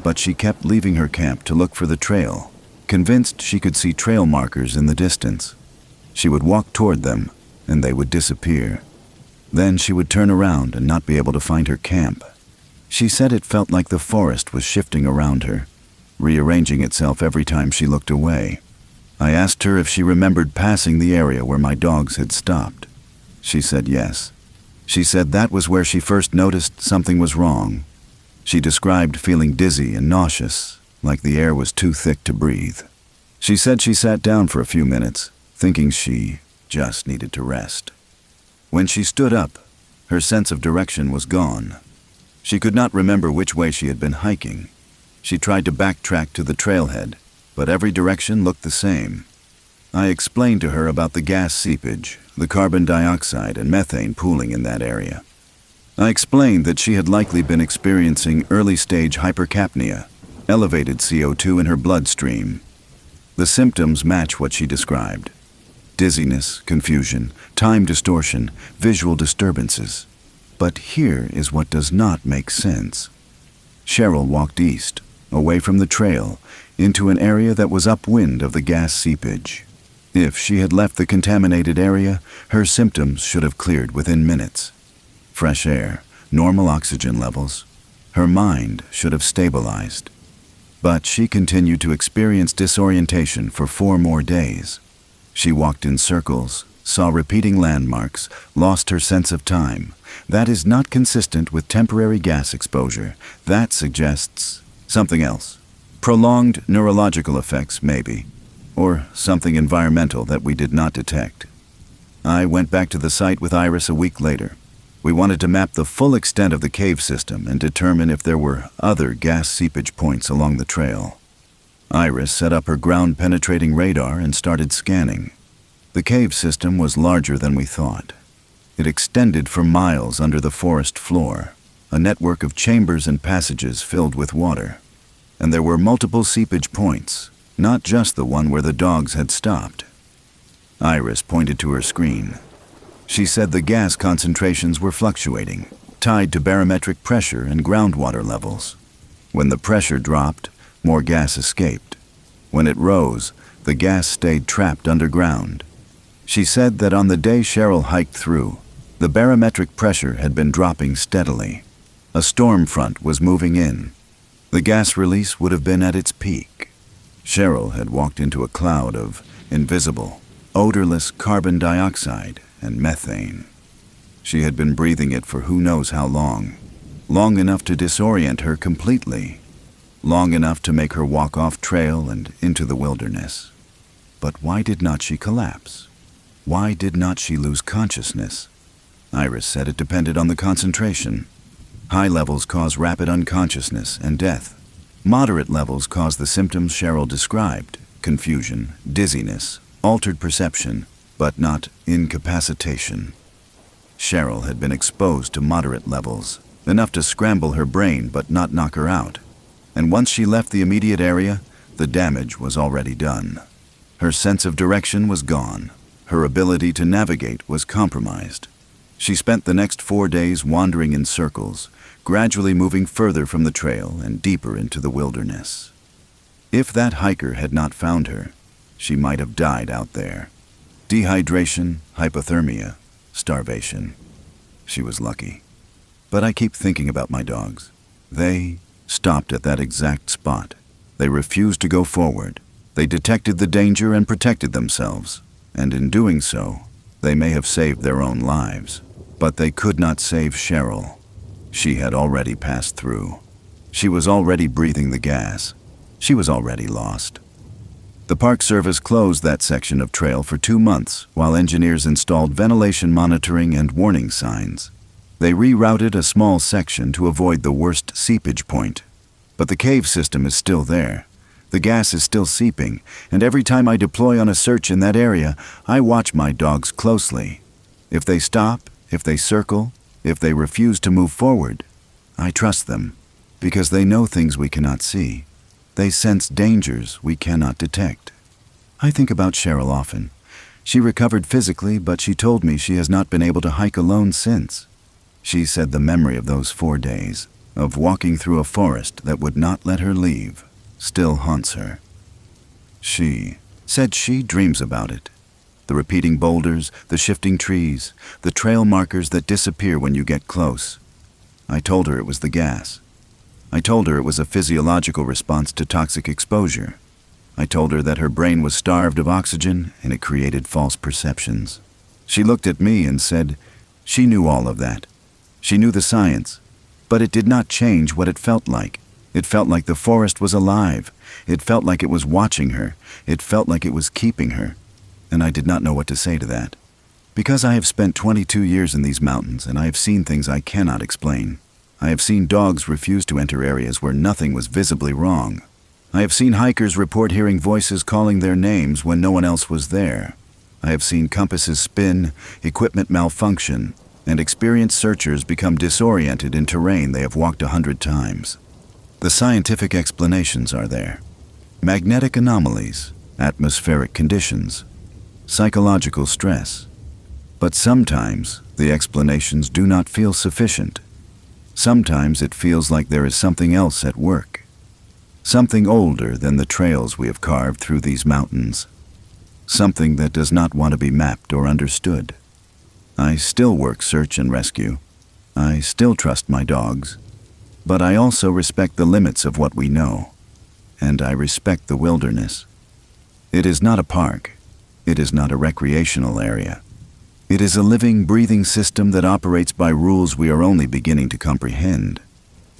But she kept leaving her camp to look for the trail, convinced she could see trail markers in the distance. She would walk toward them, and they would disappear. Then she would turn around and not be able to find her camp. She said it felt like the forest was shifting around her, rearranging itself every time she looked away. I asked her if she remembered passing the area where my dogs had stopped. She said yes. She said that was where she first noticed something was wrong. She described feeling dizzy and nauseous, like the air was too thick to breathe. She said she sat down for a few minutes, thinking she just needed to rest. When she stood up, her sense of direction was gone. She could not remember which way she had been hiking. She tried to backtrack to the trailhead, but every direction looked the same. I explained to her about the gas seepage, the carbon dioxide and methane pooling in that area. I explained that she had likely been experiencing early-stage hypercapnia, elevated CO2 in her bloodstream. The symptoms match what she described: dizziness, confusion, time distortion, visual disturbances. But here is what does not make sense. Cheryl walked east, away from the trail, into an area that was upwind of the gas seepage. If she had left the contaminated area, her symptoms should have cleared within minutes. Fresh air, normal oxygen levels. Her mind should have stabilized. But she continued to experience disorientation for 4 more days. She walked in circles, saw repeating landmarks, lost her sense of time. That is not consistent with temporary gas exposure. That suggests Something else. Prolonged neurological effects, maybe. Or something environmental that we did not detect. I went back to the site with Iris a week later. We wanted to map the full extent of the cave system and determine if there were other gas seepage points along the trail. Iris set up her ground-penetrating radar and started scanning. The cave system was larger than we thought. It extended for miles under the forest floor, a network of chambers and passages filled with water. And there were multiple seepage points, not just the one where the dogs had stopped. Iris pointed to her screen. She said the gas concentrations were fluctuating, tied to barometric pressure and groundwater levels. When the pressure dropped, more gas escaped. When it rose, the gas stayed trapped underground. She said that on the day Cheryl hiked through, the barometric pressure had been dropping steadily. A storm front was moving in. The gas release would have been at its peak. Cheryl had walked into a cloud of invisible, odorless carbon dioxide and methane. She had been breathing it for who knows how long enough to disorient her completely, long enough to make her walk off trail and into the wilderness. But why did not she collapse? Why did not she lose consciousness? Iris said it depended on the concentration. High levels cause rapid unconsciousness and death. Moderate levels cause the symptoms Cheryl described: confusion, dizziness, altered perception, but not incapacitation. Cheryl had been exposed to moderate levels, enough to scramble her brain but not knock her out. And once she left the immediate area, the damage was already done. Her sense of direction was gone. Her ability to navigate was compromised. She spent the next 4 days wandering in circles, gradually moving further from the trail and deeper into the wilderness. If that hiker had not found her, she might have died out there. Dehydration, hypothermia, starvation. She was lucky. But I keep thinking about my dogs. They stopped at that exact spot. They refused to go forward. They detected the danger and protected themselves. And in doing so, they may have saved their own lives. But they could not save Cheryl. She had already passed through. She was already breathing the gas. She was already lost. The Park Service closed that section of trail for 2 months while engineers installed ventilation monitoring and warning signs. They rerouted a small section to avoid the worst seepage point. But the cave system is still there. The gas is still seeping, and every time I deploy on a search in that area, I watch my dogs closely. If they stop, if they circle, if they refuse to move forward, I trust them, because they know things we cannot see. They sense dangers we cannot detect. I think about Cheryl often. She recovered physically, but she told me she has not been able to hike alone since. She said the memory of those 4 days, of walking through a forest that would not let her leave, still haunts her. She said she dreams about it. The repeating boulders, the shifting trees, the trail markers that disappear when you get close. I told her it was the gas. I told her it was a physiological response to toxic exposure. I told her that her brain was starved of oxygen and it created false perceptions. She looked at me and said she knew all of that. She knew the science, but it did not change what it felt like. It felt like the forest was alive. It felt like it was watching her. It felt like it was keeping her. And I did not know what to say to that. Because I have spent 22 years in these mountains and I have seen things I cannot explain. I have seen dogs refuse to enter areas where nothing was visibly wrong. I have seen hikers report hearing voices calling their names when no one else was there. I have seen compasses spin, equipment malfunction, and experienced searchers become disoriented in terrain they have walked 100 times. The scientific explanations are there. Magnetic anomalies, atmospheric conditions, psychological stress. But sometimes the explanations do not feel sufficient. Sometimes it feels like there is something else at work. Something older than the trails we have carved through these mountains. Something that does not want to be mapped or understood. I still work search and rescue. I still trust my dogs. But I also respect the limits of what we know. And I respect the wilderness. It is not a park. It is not a recreational area. It is a living, breathing system that operates by rules we are only beginning to comprehend.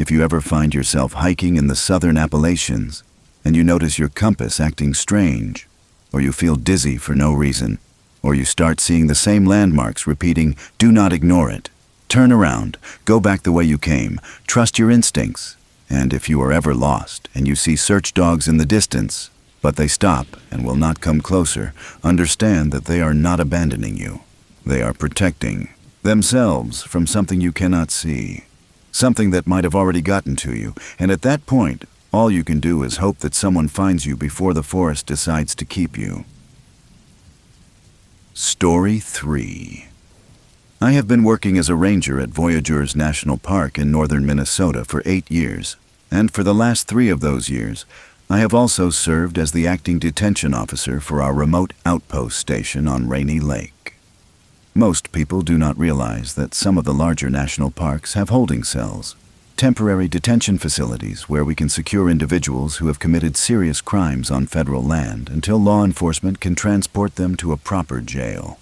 If you ever find yourself hiking in the southern Appalachians and you notice your compass acting strange, or you feel dizzy for no reason, or you start seeing the same landmarks repeating, do not ignore it. Turn around, go back the way you came, trust your instincts, and if you are ever lost and you see search dogs in the distance, but they stop and will not come closer, understand that they are not abandoning you. They are protecting themselves from something you cannot see, something that might have already gotten to you, and at that point, all you can do is hope that someone finds you before the forest decides to keep you. Story 3. I have been working as a ranger at Voyageurs National Park in northern Minnesota for 8 years, and for the last 3 of those years, I have also served as the acting detention officer for our remote outpost station on Rainy Lake. Most people do not realize that some of the larger national parks have holding cells, temporary detention facilities where we can secure individuals who have committed serious crimes on federal land until law enforcement can transport them to a proper jail.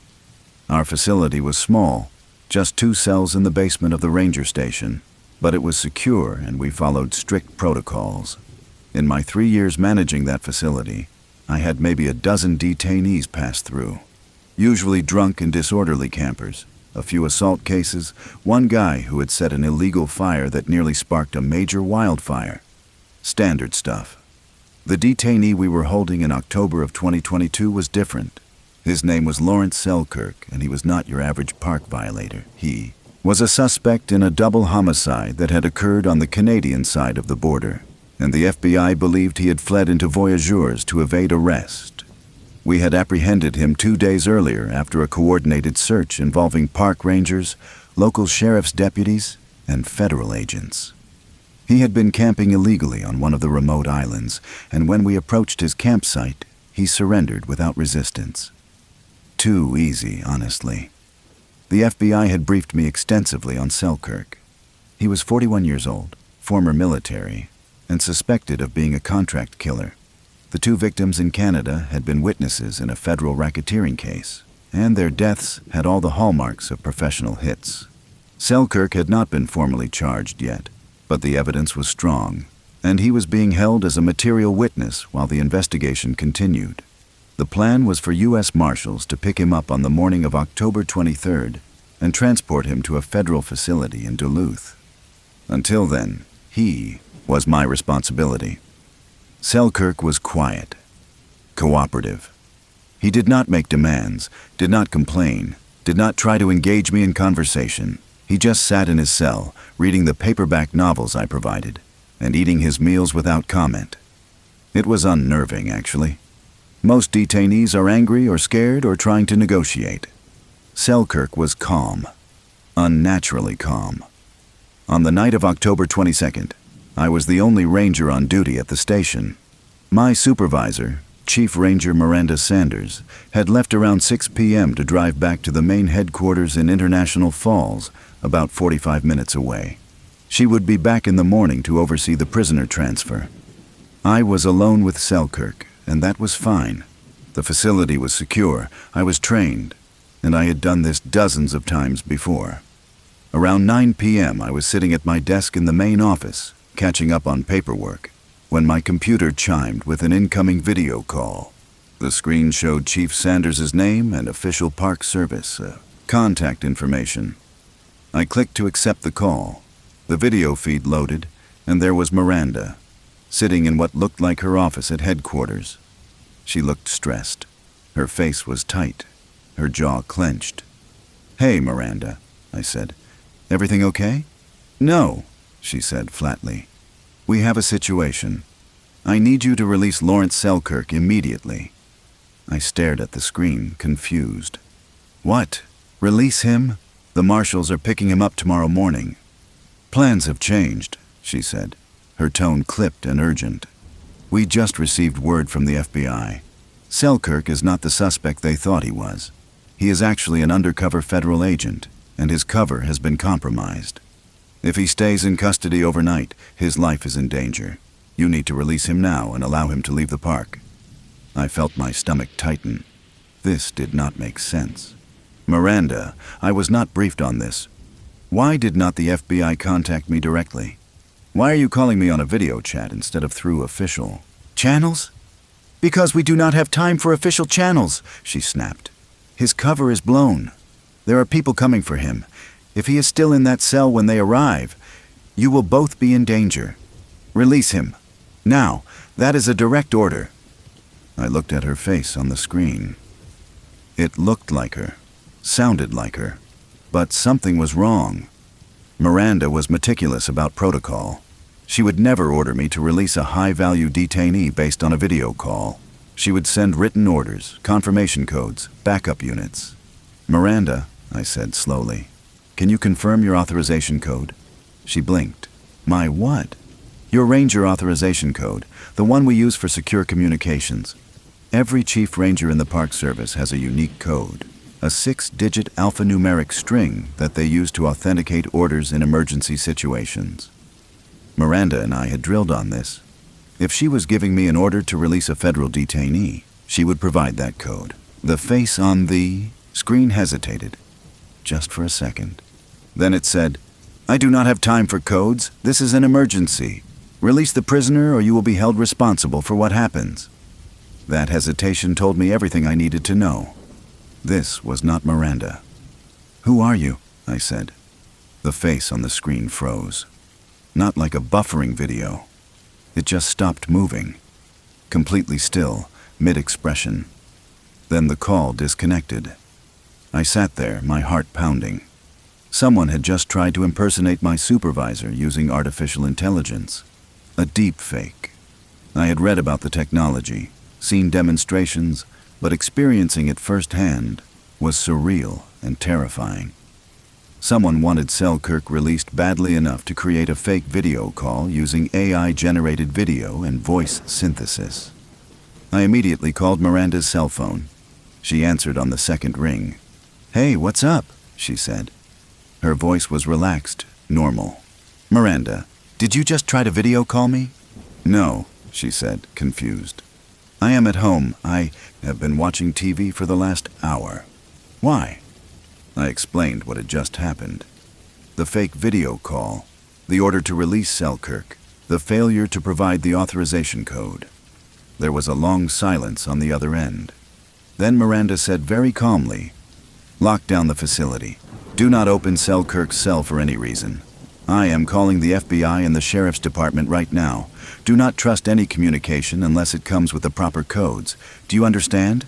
Our facility was small, just 2 cells in the basement of the ranger station, but it was secure and we followed strict protocols. In my 3 years managing that facility, I had maybe a dozen detainees pass through. Usually drunk and disorderly campers, a few assault cases, one guy who had set an illegal fire that nearly sparked a major wildfire. Standard stuff. The detainee we were holding in October of 2022 was different. His name was Lawrence Selkirk, and he was not your average park violator. He was a suspect in a double homicide that had occurred on the Canadian side of the border, and the FBI believed he had fled into Voyageurs to evade arrest. We had apprehended him 2 days earlier after a coordinated search involving park rangers, local sheriff's deputies, and federal agents. He had been camping illegally on one of the remote islands, and when we approached his campsite, he surrendered without resistance. Too easy, honestly. The FBI had briefed me extensively on Selkirk. He was 41 years old, former military, and suspected of being a contract killer. The 2 victims in Canada had been witnesses in a federal racketeering case, and their deaths had all the hallmarks of professional hits. Selkirk had not been formally charged yet, but the evidence was strong, and he was being held as a material witness while the investigation continued. The plan was for U.S. Marshals to pick him up on the morning of October 23rd and transport him to a federal facility in Duluth. Until then, he was my responsibility. Selkirk was quiet, cooperative. He did not make demands, did not complain, did not try to engage me in conversation. He just sat in his cell, reading the paperback novels I provided, and eating his meals without comment. It was unnerving, actually. Most detainees are angry or scared or trying to negotiate. Selkirk was calm, unnaturally calm. On the night of October 22nd, I was the only ranger on duty at the station. My supervisor, Chief Ranger Miranda Sanders, had left around 6 p.m. to drive back to the main headquarters in International Falls, about 45 minutes away. She would be back in the morning to oversee the prisoner transfer. I was alone with Selkirk, and that was fine. The facility was secure, I was trained, and I had done this dozens of times before. Around 9 p.m. I was sitting at my desk in the main office, catching up on paperwork, when my computer chimed with an incoming video call. The screen showed Chief Sanders' name and official park service, contact information. I clicked to accept the call. The video feed loaded, and there was Miranda, sitting in what looked like her office at headquarters. She looked stressed. Her face was tight, her jaw clenched. "Hey, Miranda," I said. "Everything okay?" "No," she said flatly. "We have a situation. I need you to release Lawrence Selkirk immediately." I stared at the screen, confused. "What? Release him? The marshals are picking him up tomorrow morning." "Plans have changed," she said, her tone clipped and urgent. "We just received word from the FBI. Selkirk is not the suspect they thought he was. He is actually an undercover federal agent, and his cover has been compromised. If he stays in custody overnight, his life is in danger. You need to release him now and allow him to leave the park." I felt my stomach tighten. This did not make sense. "Miranda, I was not briefed on this. Why did not the FBI contact me directly? Why are you calling me on a video chat instead of through official channels? Because we do not have time for official channels, she snapped. His cover is blown. There are people coming for him. If he is still in that cell when they arrive, you will both be in danger. Release him. Now, that is a direct order. I looked at her face on the screen. It looked like her, sounded like her, but something was wrong. Miranda was meticulous about protocol. She would never order me to release a high-value detainee based on a video call. She would send written orders, confirmation codes, backup units. Miranda, I said slowly, can you confirm your authorization code? She blinked. My what? Your Ranger authorization code, the one we use for secure communications. Every Chief Ranger in the Park Service has a unique code, a 6-digit alphanumeric string that they use to authenticate orders in emergency situations. Miranda and I had drilled on this. If she was giving me an order to release a federal detainee, she would provide that code. The face on the screen hesitated, just for a second. Then it said, I do not have time for codes. This is an emergency. Release the prisoner or you will be held responsible for what happens. That hesitation told me everything I needed to know. This was not Miranda. Who are you? I said. The face on the screen froze. Not like a buffering video. It just stopped moving. Completely still, mid-expression. Then the call disconnected. I sat there, my heart pounding. Someone had just tried to impersonate my supervisor using artificial intelligence. A deep fake. I had read about the technology, seen demonstrations, but experiencing it firsthand was surreal and terrifying. Someone wanted Selkirk released badly enough to create a fake video call using AI-generated video and voice synthesis. I immediately called Miranda's cell phone. She answered on the second ring. Hey, what's up? She said. Her voice was relaxed, normal. Miranda, did you just try to video call me? No, she said, confused. I am at home. I have been watching TV for the last hour. Why? I explained what had just happened. The fake video call, the order to release Selkirk, the failure to provide the authorization code. There was a long silence on the other end. Then Miranda said very calmly, lock down the facility. Do not open Selkirk's cell for any reason. I am calling the FBI and the Sheriff's Department right now. Do not trust any communication unless it comes with the proper codes. Do you understand?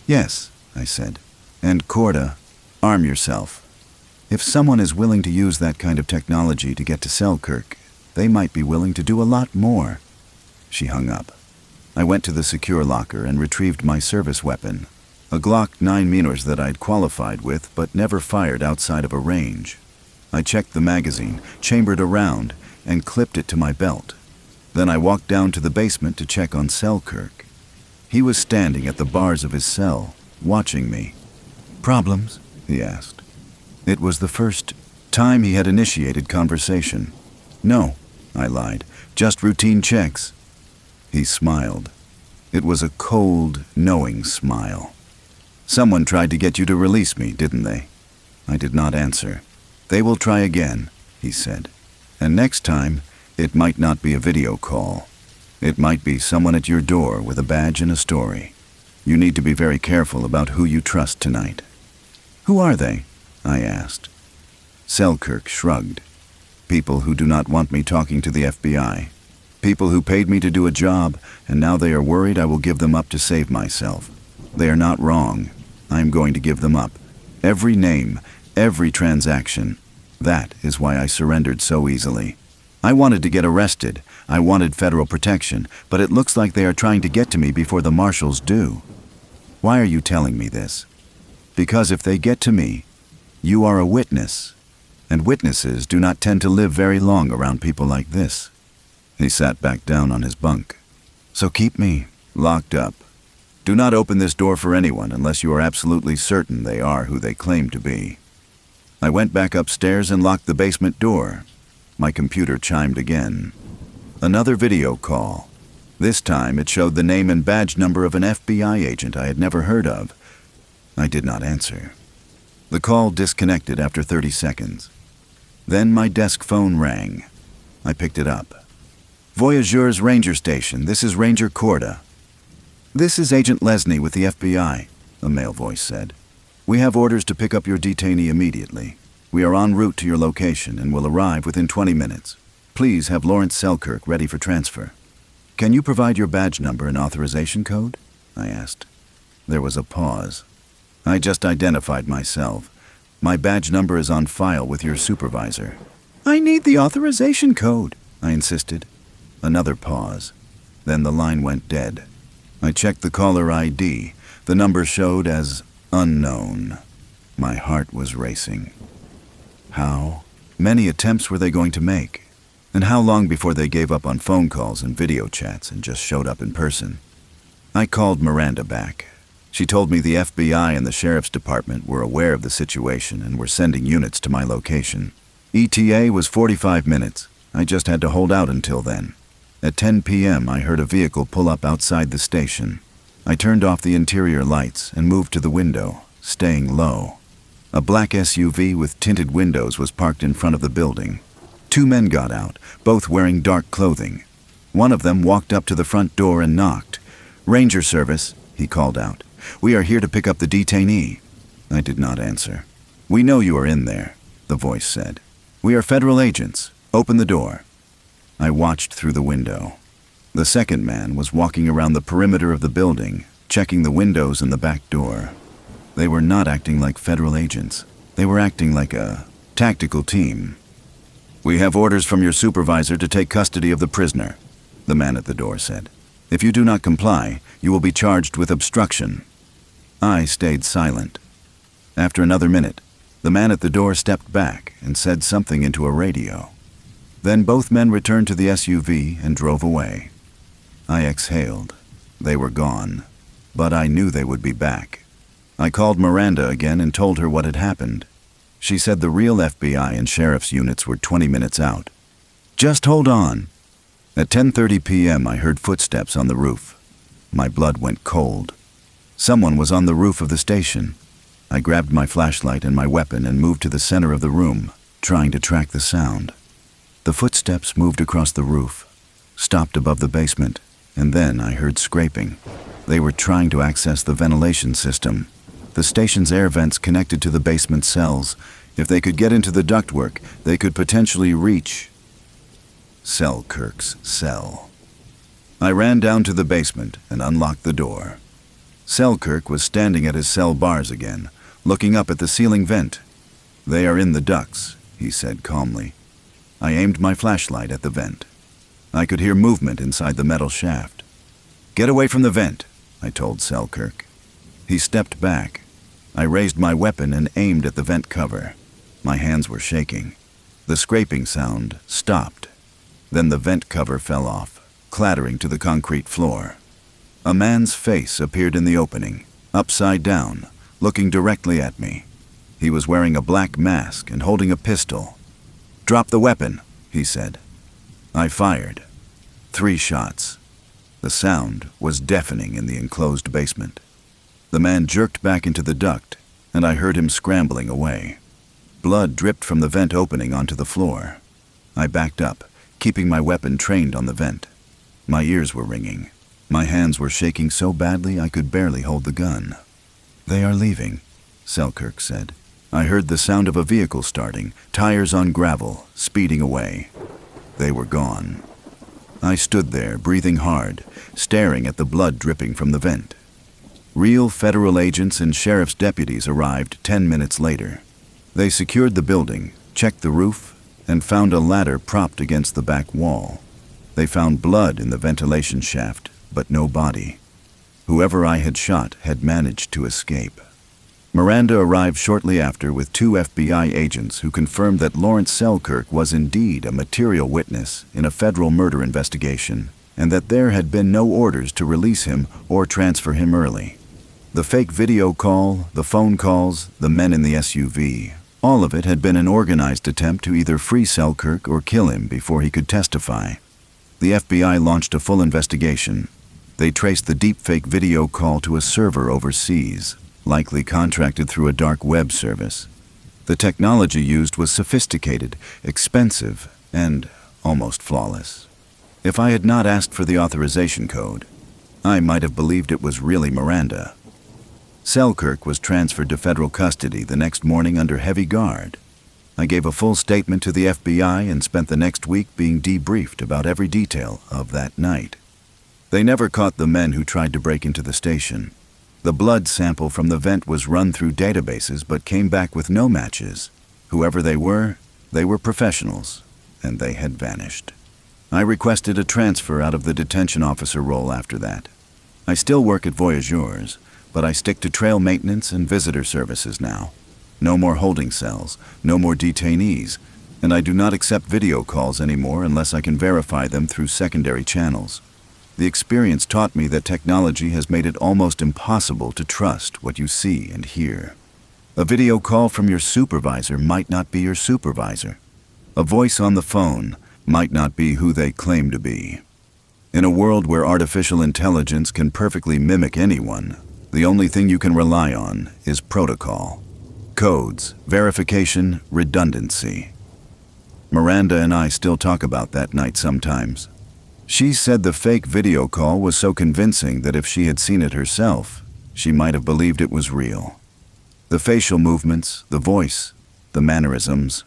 Yes, I said. And Corda, arm yourself. If someone is willing to use that kind of technology to get to Selkirk, they might be willing to do a lot more. She hung up. I went to the secure locker and retrieved my service weapon, a Glock 9mm that I'd qualified with but never fired outside of a range. I checked the magazine, chambered a round, and clipped it to my belt. Then I walked down to the basement to check on Selkirk. He was standing at the bars of his cell, watching me. Problems? He asked. It was the first time he had initiated conversation. No, I lied. Just routine checks. He smiled. It was a cold, knowing smile. Someone tried to get you to release me, didn't they? I did not answer. They will try again, he said. And next time, it might not be a video call. It might be someone at your door with a badge and a story. You need to be very careful about who you trust tonight. Who are they? I asked. Selkirk shrugged. People who do not want me talking to the FBI. People who paid me to do a job, and now they are worried I will give them up to save myself. They are not wrong. I am going to give them up. Every name, every transaction. That is why I surrendered so easily. I wanted to get arrested. I wanted federal protection, but it looks like they are trying to get to me before the marshals do. Why are you telling me this? Because if they get to me, you are a witness, and witnesses do not tend to live very long around people like this. He sat back down on his bunk. So keep me locked up. Do not open this door for anyone unless you are absolutely certain they are who they claim to be. I went back upstairs and locked the basement door. My computer chimed again. Another video call. This time it showed the name and badge number of an FBI agent I had never heard of. I did not answer. The call disconnected after 30 seconds. Then my desk phone rang. I picked it up. Voyageurs Ranger Station, this is Ranger Corda. This is Agent Lesney with the FBI, a male voice said. We have orders to pick up your detainee immediately. We are en route to your location and will arrive within 20 minutes. Please have Lawrence Selkirk ready for transfer. Can you provide your badge number and authorization code? I asked. There was a pause. I just identified myself. My badge number is on file with your supervisor. I need the authorization code, I insisted. Another pause. Then the line went dead. I checked the caller ID. The number showed as unknown. My heart was racing. How many attempts were they going to make? And how long before they gave up on phone calls and video chats and just showed up in person? I called Miranda back. She told me the FBI and the Sheriff's Department were aware of the situation and were sending units to my location. ETA was 45 minutes. I just had to hold out until then. At 10 p.m., I heard a vehicle pull up outside the station. I turned off the interior lights and moved to the window, staying low. A black SUV with tinted windows was parked in front of the building. 2 men got out, both wearing dark clothing. One of them walked up to the front door and knocked. "Ranger Service," he called out. "We are here to pick up the detainee." I did not answer. "We know you are in there," the voice said. "We are federal agents. Open the door." I watched through the window. The second man was walking around the perimeter of the building, checking the windows and the back door. They were not acting like federal agents. They were acting like a tactical team. "We have orders from your supervisor to take custody of the prisoner," the man at the door said. "If you do not comply, you will be charged with obstruction." I stayed silent. After another minute, the man at the door stepped back and said something into a radio. Then both men returned to the SUV and drove away. I exhaled. They were gone, but I knew they would be back. I called Miranda again and told her what had happened. She said the real FBI and sheriff's units were 20 minutes out. "Just hold on." At 10:30 p.m., I heard footsteps on the roof. My blood went cold. Someone was on the roof of the station. I grabbed my flashlight and my weapon and moved to the center of the room, trying to track the sound. The footsteps moved across the roof, stopped above the basement, and then I heard scraping. They were trying to access the ventilation system. The station's air vents connected to the basement cells. If they could get into the ductwork, they could potentially reach Selkirk's cell. I ran down to the basement and unlocked the door. Selkirk was standing at his cell bars again, looking up at the ceiling vent. "They are in the ducts," he said calmly. I aimed my flashlight at the vent. I could hear movement inside the metal shaft. "Get away from the vent," I told Selkirk. He stepped back. I raised my weapon and aimed at the vent cover. My hands were shaking. The scraping sound stopped. Then the vent cover fell off, clattering to the concrete floor. A man's face appeared in the opening, upside down, looking directly at me. He was wearing a black mask and holding a pistol. "Drop the weapon," he said. I fired. 3 shots. The sound was deafening in the enclosed basement. The man jerked back into the duct, and I heard him scrambling away. Blood dripped from the vent opening onto the floor. I backed up, keeping my weapon trained on the vent. My ears were ringing. My hands were shaking so badly I could barely hold the gun. "They are leaving," Selkirk said. I heard the sound of a vehicle starting, tires on gravel, speeding away. They were gone. I stood there, breathing hard, staring at the blood dripping from the vent. Real federal agents and sheriff's deputies arrived 10 minutes later. They secured the building, checked the roof, and found a ladder propped against the back wall. They found blood in the ventilation shaft, but no body. Whoever I had shot had managed to escape. Miranda arrived shortly after with 2 FBI agents who confirmed that Lawrence Selkirk was indeed a material witness in a federal murder investigation, and that there had been no orders to release him or transfer him early. The fake video call, the phone calls, the men in the SUV, all of it had been an organized attempt to either free Selkirk or kill him before he could testify. The FBI launched a full investigation. They traced the deepfake video call to a server overseas, likely contracted through a dark web service. The technology used was sophisticated, expensive, and almost flawless. If I had not asked for the authorization code, I might have believed it was really Miranda. Selkirk was transferred to federal custody the next morning under heavy guard. I gave a full statement to the FBI and spent the next week being debriefed about every detail of that night. They never caught the men who tried to break into the station. The blood sample from the vent was run through databases but came back with no matches. Whoever they were professionals, and they had vanished. I requested a transfer out of the detention officer role after that. I still work at Voyageurs, but I stick to trail maintenance and visitor services now. No more holding cells, no more detainees, and I do not accept video calls anymore unless I can verify them through secondary channels. The experience taught me that technology has made it almost impossible to trust what you see and hear. A video call from your supervisor might not be your supervisor. A voice on the phone might not be who they claim to be. In a world where artificial intelligence can perfectly mimic anyone, the only thing you can rely on is protocol. Codes, verification, redundancy. Miranda and I still talk about that night sometimes. She said the fake video call was so convincing that if she had seen it herself, she might have believed it was real. The facial movements, the voice, the mannerisms,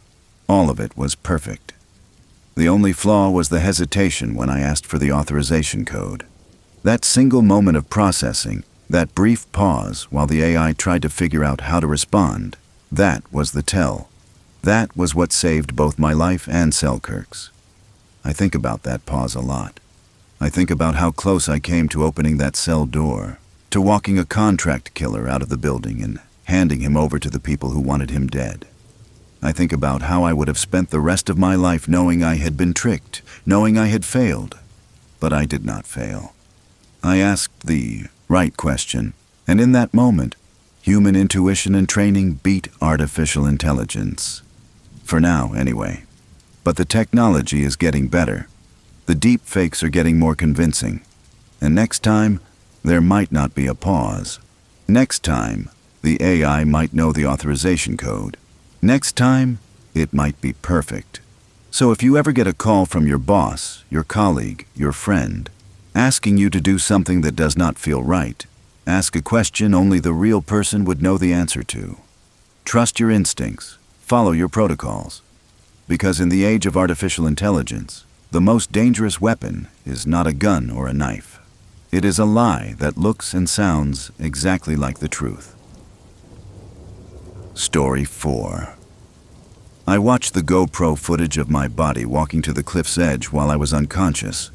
all of it was perfect. The only flaw was the hesitation when I asked for the authorization code. That single moment of processing, that brief pause while the AI tried to figure out how to respond, that was the tell. That was what saved both my life and Selkirk's. I think about that pause a lot. I think about how close I came to opening that cell door, to walking a contract killer out of the building and handing him over to the people who wanted him dead. I think about how I would have spent the rest of my life knowing I had been tricked, knowing I had failed. But I did not fail. I asked the right question, and in that moment, human intuition and training beat artificial intelligence. For now, anyway. But the technology is getting better. The deep fakes are getting more convincing. And next time, there might not be a pause. Next time, the AI might know the authorization code. Next time, it might be perfect. So if you ever get a call from your boss, your colleague, your friend, asking you to do something that does not feel right, ask a question only the real person would know the answer to. Trust your instincts. Follow your protocols. Because in the age of artificial intelligence, the most dangerous weapon is not a gun or a knife. It is a lie that looks and sounds exactly like the truth. Story 4. I watched the GoPro footage of my body walking to the cliff's edge while I was unconscious.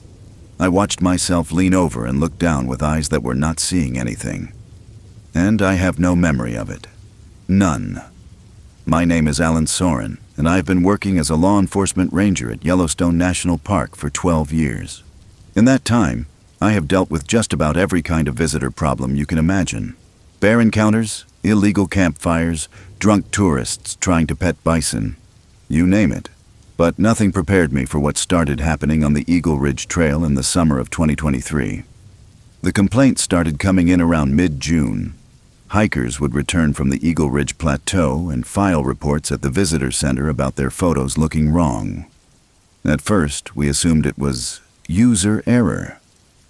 I watched myself lean over and look down with eyes that were not seeing anything. And I have no memory of it. None. My name is Alan Soren, and I've been working as a law enforcement ranger at Yellowstone National Park for 12 years. In that time, I have dealt with just about every kind of visitor problem you can imagine. Bear encounters, illegal campfires, drunk tourists trying to pet bison. You name it. But nothing prepared me for what started happening on the Eagle Ridge Trail in the summer of 2023. The complaints started coming in around mid-June. Hikers would return from the Eagle Ridge Plateau and file reports at the visitor center about their photos looking wrong. At first, we assumed it was user error.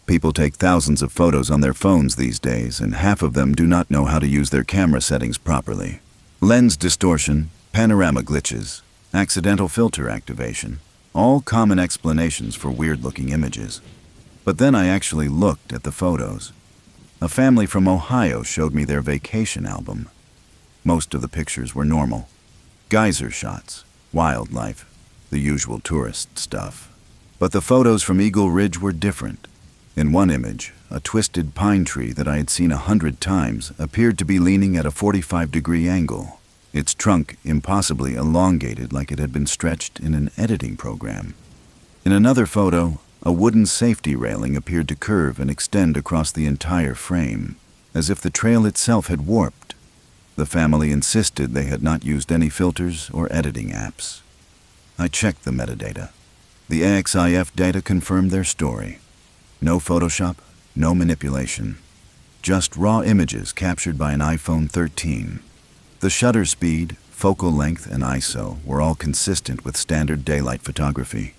People take thousands of photos on their phones these days, and half of them do not know how to use their camera settings properly. Lens distortion, panorama glitches, accidental filter activation, all common explanations for weird-looking images. But then I actually looked at the photos. A family from Ohio showed me their vacation album. Most of the pictures were normal. Geyser shots, wildlife, the usual tourist stuff. But the photos from Eagle Ridge were different. In one image, a twisted pine tree that I had seen 100 times appeared to be leaning at a 45-degree angle, its trunk impossibly elongated like it had been stretched in an editing program. In another photo, a wooden safety railing appeared to curve and extend across the entire frame, as if the trail itself had warped. The family insisted they had not used any filters or editing apps. I checked the metadata. The AXIF data confirmed their story. No Photoshop, no manipulation. Just raw images captured by an iPhone 13. The shutter speed, focal length, and ISO were all consistent with standard daylight photography.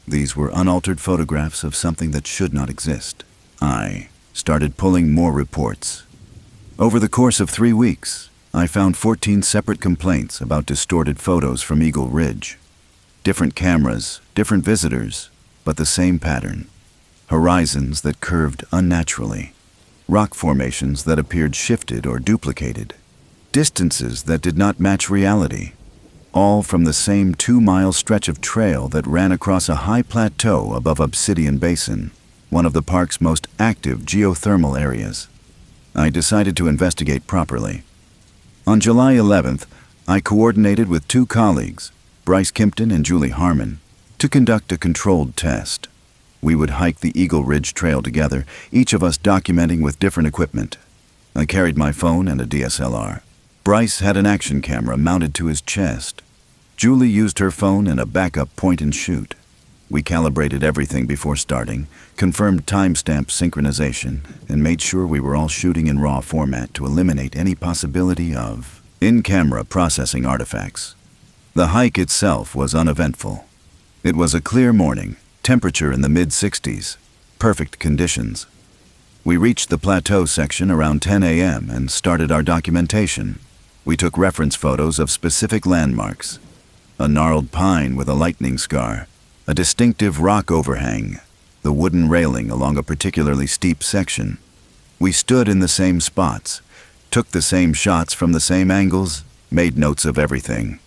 These were unaltered photographs of something that should not exist. I started pulling more reports. Over the course of 3 weeks, I found 14 separate complaints about distorted photos from Eagle Ridge. Different cameras, different visitors, but the same pattern. Horizons that curved unnaturally. Rock formations that appeared shifted or duplicated. Distances that did not match reality. All from the same 2-mile stretch of trail that ran across a high plateau above Obsidian Basin, one of the park's most active geothermal areas. I decided to investigate properly. On July 11th, I coordinated with 2 colleagues, Bryce Kimpton and Julie Harmon, to conduct a controlled test. We would hike the Eagle Ridge Trail together, each of us documenting with different equipment. I carried my phone and a DSLR. Bryce had an action camera mounted to his chest. Julie used her phone and a backup point-and-shoot. We calibrated everything before starting, confirmed timestamp synchronization, and made sure we were all shooting in RAW format to eliminate any possibility of in-camera processing artifacts. The hike itself was uneventful. It was a clear morning, temperature in the mid-60s, perfect conditions. We reached the plateau section around 10 a.m. and started our documentation. We took reference photos of specific landmarks. A gnarled pine with a lightning scar, a distinctive rock overhang, the wooden railing along a particularly steep section. We stood in the same spots, took the same shots from the same angles, made notes of everything.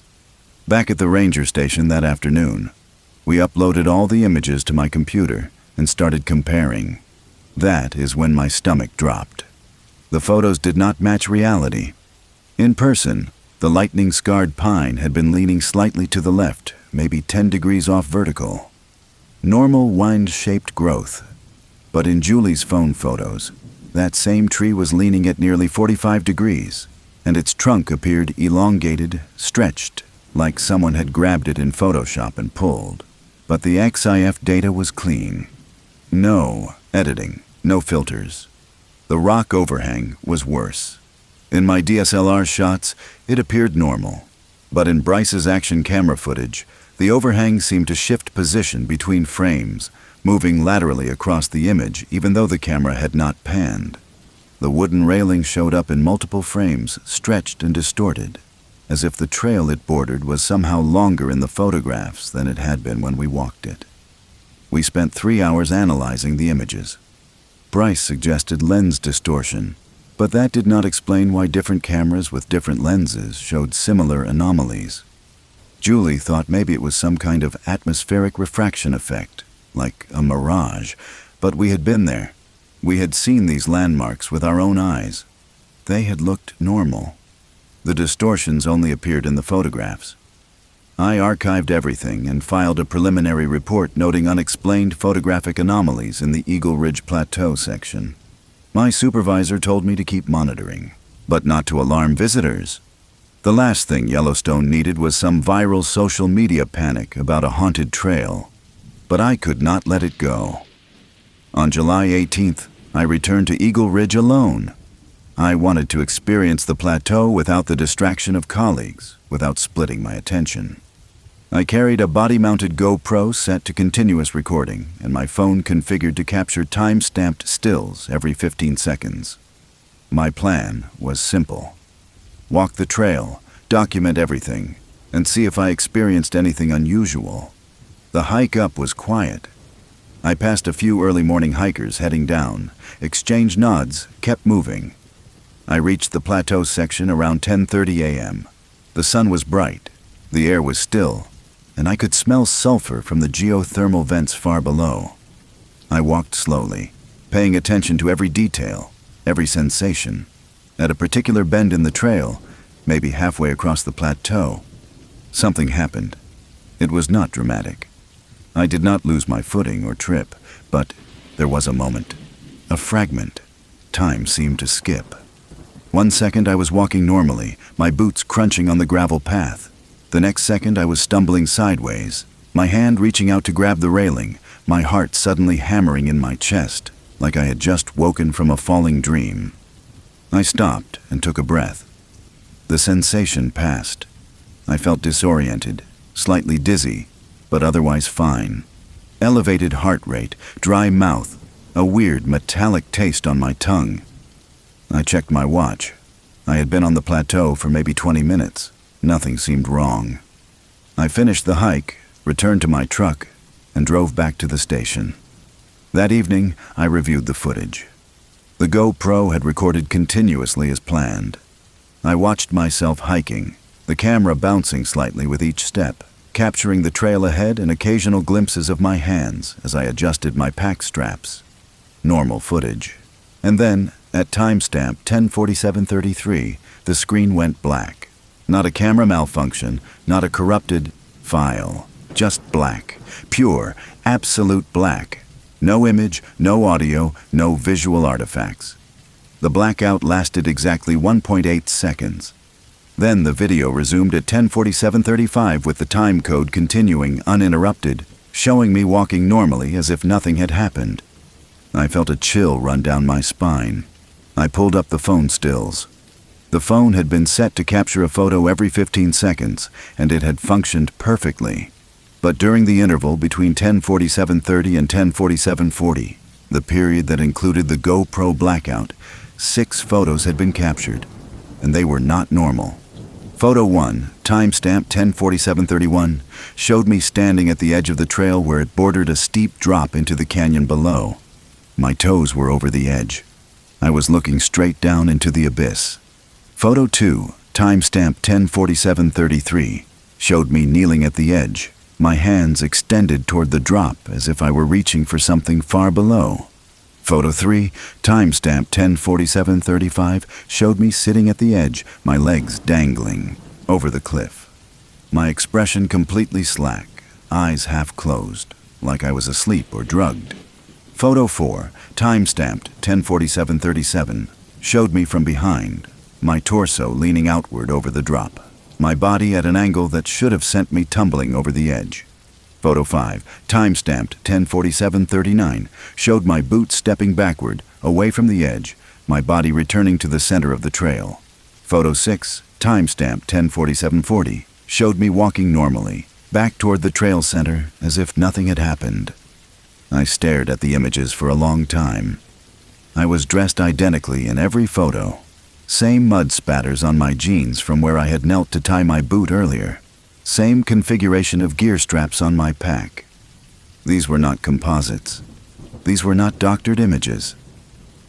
Back at the ranger station that afternoon, we uploaded all the images to my computer and started comparing. That is when my stomach dropped. The photos did not match reality. In person, the lightning-scarred pine had been leaning slightly to the left, maybe 10 degrees off vertical. Normal wind-shaped growth. But in Julie's phone photos, that same tree was leaning at nearly 45 degrees, and its trunk appeared elongated, stretched, like someone had grabbed it in Photoshop and pulled. But the XIF data was clean. No editing, no filters. The rock overhang was worse. In my DSLR shots, it appeared normal. But in Bryce's action camera footage, the overhang seemed to shift position between frames, moving laterally across the image even though the camera had not panned. The wooden railing showed up in multiple frames, stretched and distorted, as if the trail it bordered was somehow longer in the photographs than it had been when we walked it. We spent 3 hours analyzing the images. Bryce suggested lens distortion, but that did not explain why different cameras with different lenses showed similar anomalies. Julie thought maybe it was some kind of atmospheric refraction effect, like a mirage, but we had been there. We had seen these landmarks with our own eyes. They had looked normal. The distortions only appeared in the photographs. I archived everything and filed a preliminary report noting unexplained photographic anomalies in the Eagle Ridge Plateau section. My supervisor told me to keep monitoring, but not to alarm visitors. The last thing Yellowstone needed was some viral social media panic about a haunted trail, but I could not let it go. On July 18th, I returned to Eagle Ridge alone. I wanted to experience the plateau without the distraction of colleagues, without splitting my attention. I carried a body-mounted GoPro set to continuous recording and my phone configured to capture time-stamped stills every 15 seconds. My plan was simple. Walk the trail, document everything, and see if I experienced anything unusual. The hike up was quiet. I passed a few early morning hikers heading down, exchanged nods, kept moving. I reached the plateau section around 10:30 a.m. The sun was bright, the air was still, and I could smell sulfur from the geothermal vents far below. I walked slowly, paying attention to every detail, every sensation. At a particular bend in the trail, maybe halfway across the plateau, something happened. It was not dramatic. I did not lose my footing or trip, but there was a moment, a fragment. Time seemed to skip. 1 second I was walking normally, my boots crunching on the gravel path. The next second I was stumbling sideways, my hand reaching out to grab the railing, my heart suddenly hammering in my chest, like I had just woken from a falling dream. I stopped and took a breath. The sensation passed. I felt disoriented, slightly dizzy, but otherwise fine. Elevated heart rate, dry mouth, a weird metallic taste on my tongue. I checked my watch. I had been on the plateau for maybe 20 minutes. Nothing seemed wrong. I finished the hike, returned to my truck, and drove back to the station. That evening, I reviewed the footage. The GoPro had recorded continuously as planned. I watched myself hiking, the camera bouncing slightly with each step, capturing the trail ahead and occasional glimpses of my hands as I adjusted my pack straps. Normal footage. And then, at timestamp 10:47:33, the screen went black. Not a camera malfunction, not a corrupted file. Just black. Pure, absolute black. No image, no audio, no visual artifacts. The blackout lasted exactly 1.8 seconds. Then the video resumed at 10:47:35 with the time code continuing uninterrupted, showing me walking normally as if nothing had happened. I felt a chill run down my spine. I pulled up the phone stills. The phone had been set to capture a photo every 15 seconds, and it had functioned perfectly. But during the interval between 10:47:30 and 10:47:40, the period that included the GoPro blackout, 6 photos had been captured, and they were not normal. Photo 1, timestamp 10:47:31, showed me standing at the edge of the trail where it bordered a steep drop into the canyon below. My toes were over the edge. I was looking straight down into the abyss. Photo 2, timestamp 10:47:33, showed me kneeling at the edge, my hands extended toward the drop as if I were reaching for something far below. Photo 3, timestamp 10:47:35, showed me sitting at the edge, my legs dangling over the cliff. My expression completely slack, eyes half closed, like I was asleep or drugged. Photo 4, timestamped 10:47:37, showed me from behind, my torso leaning outward over the drop, my body at an angle that should have sent me tumbling over the edge. Photo 5, timestamped 10:47:39, showed my boots stepping backward, away from the edge, my body returning to the center of the trail. Photo 6, timestamped 10:47:40, showed me walking normally, back toward the trail center as if nothing had happened. I stared at the images for a long time. I was dressed identically in every photo. Same mud spatters on my jeans from where I had knelt to tie my boot earlier. Same configuration of gear straps on my pack. These were not composites. These were not doctored images.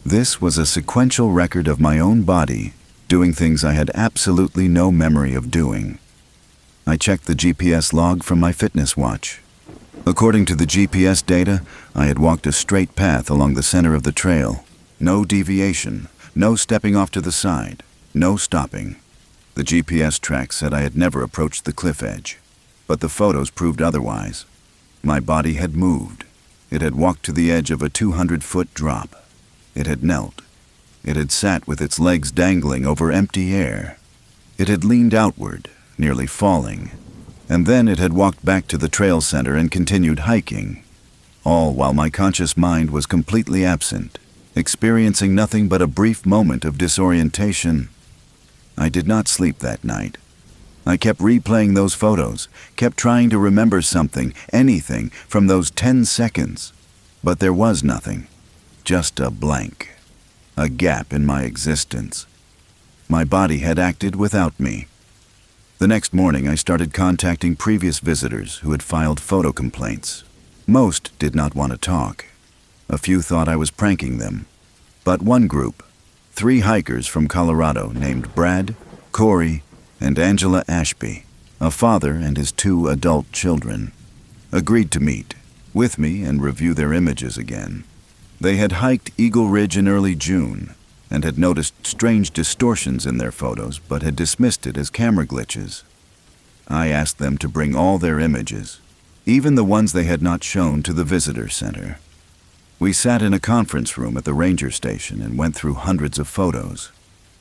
This was a sequential record of my own body, doing things I had absolutely no memory of doing. I checked the GPS log from my fitness watch. According to the GPS data, I had walked a straight path along the center of the trail. No deviation, no stepping off to the side, no stopping. The GPS track said I had never approached the cliff edge, but the photos proved otherwise. My body had moved. It had walked to the edge of a 200-foot drop. It had knelt. It had sat with its legs dangling over empty air. It had leaned outward, nearly falling. And then it had walked back to the trail center and continued hiking, all while my conscious mind was completely absent, experiencing nothing but a brief moment of disorientation. I did not sleep that night. I kept replaying those photos, kept trying to remember something, anything, from those 10 seconds. But there was nothing, just a blank, a gap in my existence. My body had acted without me. The next morning, I started contacting previous visitors who had filed photo complaints. Most did not want to talk. A few thought I was pranking them. But one group, 3 hikers from Colorado named Brad, Corey, and Angela Ashby, a father and his 2 adult children, agreed to meet with me and review their images again. They had hiked Eagle Ridge in early June and had noticed strange distortions in their photos but had dismissed it as camera glitches. I asked them to bring all their images, even the ones they had not shown, to the visitor center. We sat in a conference room at the ranger station and went through hundreds of photos.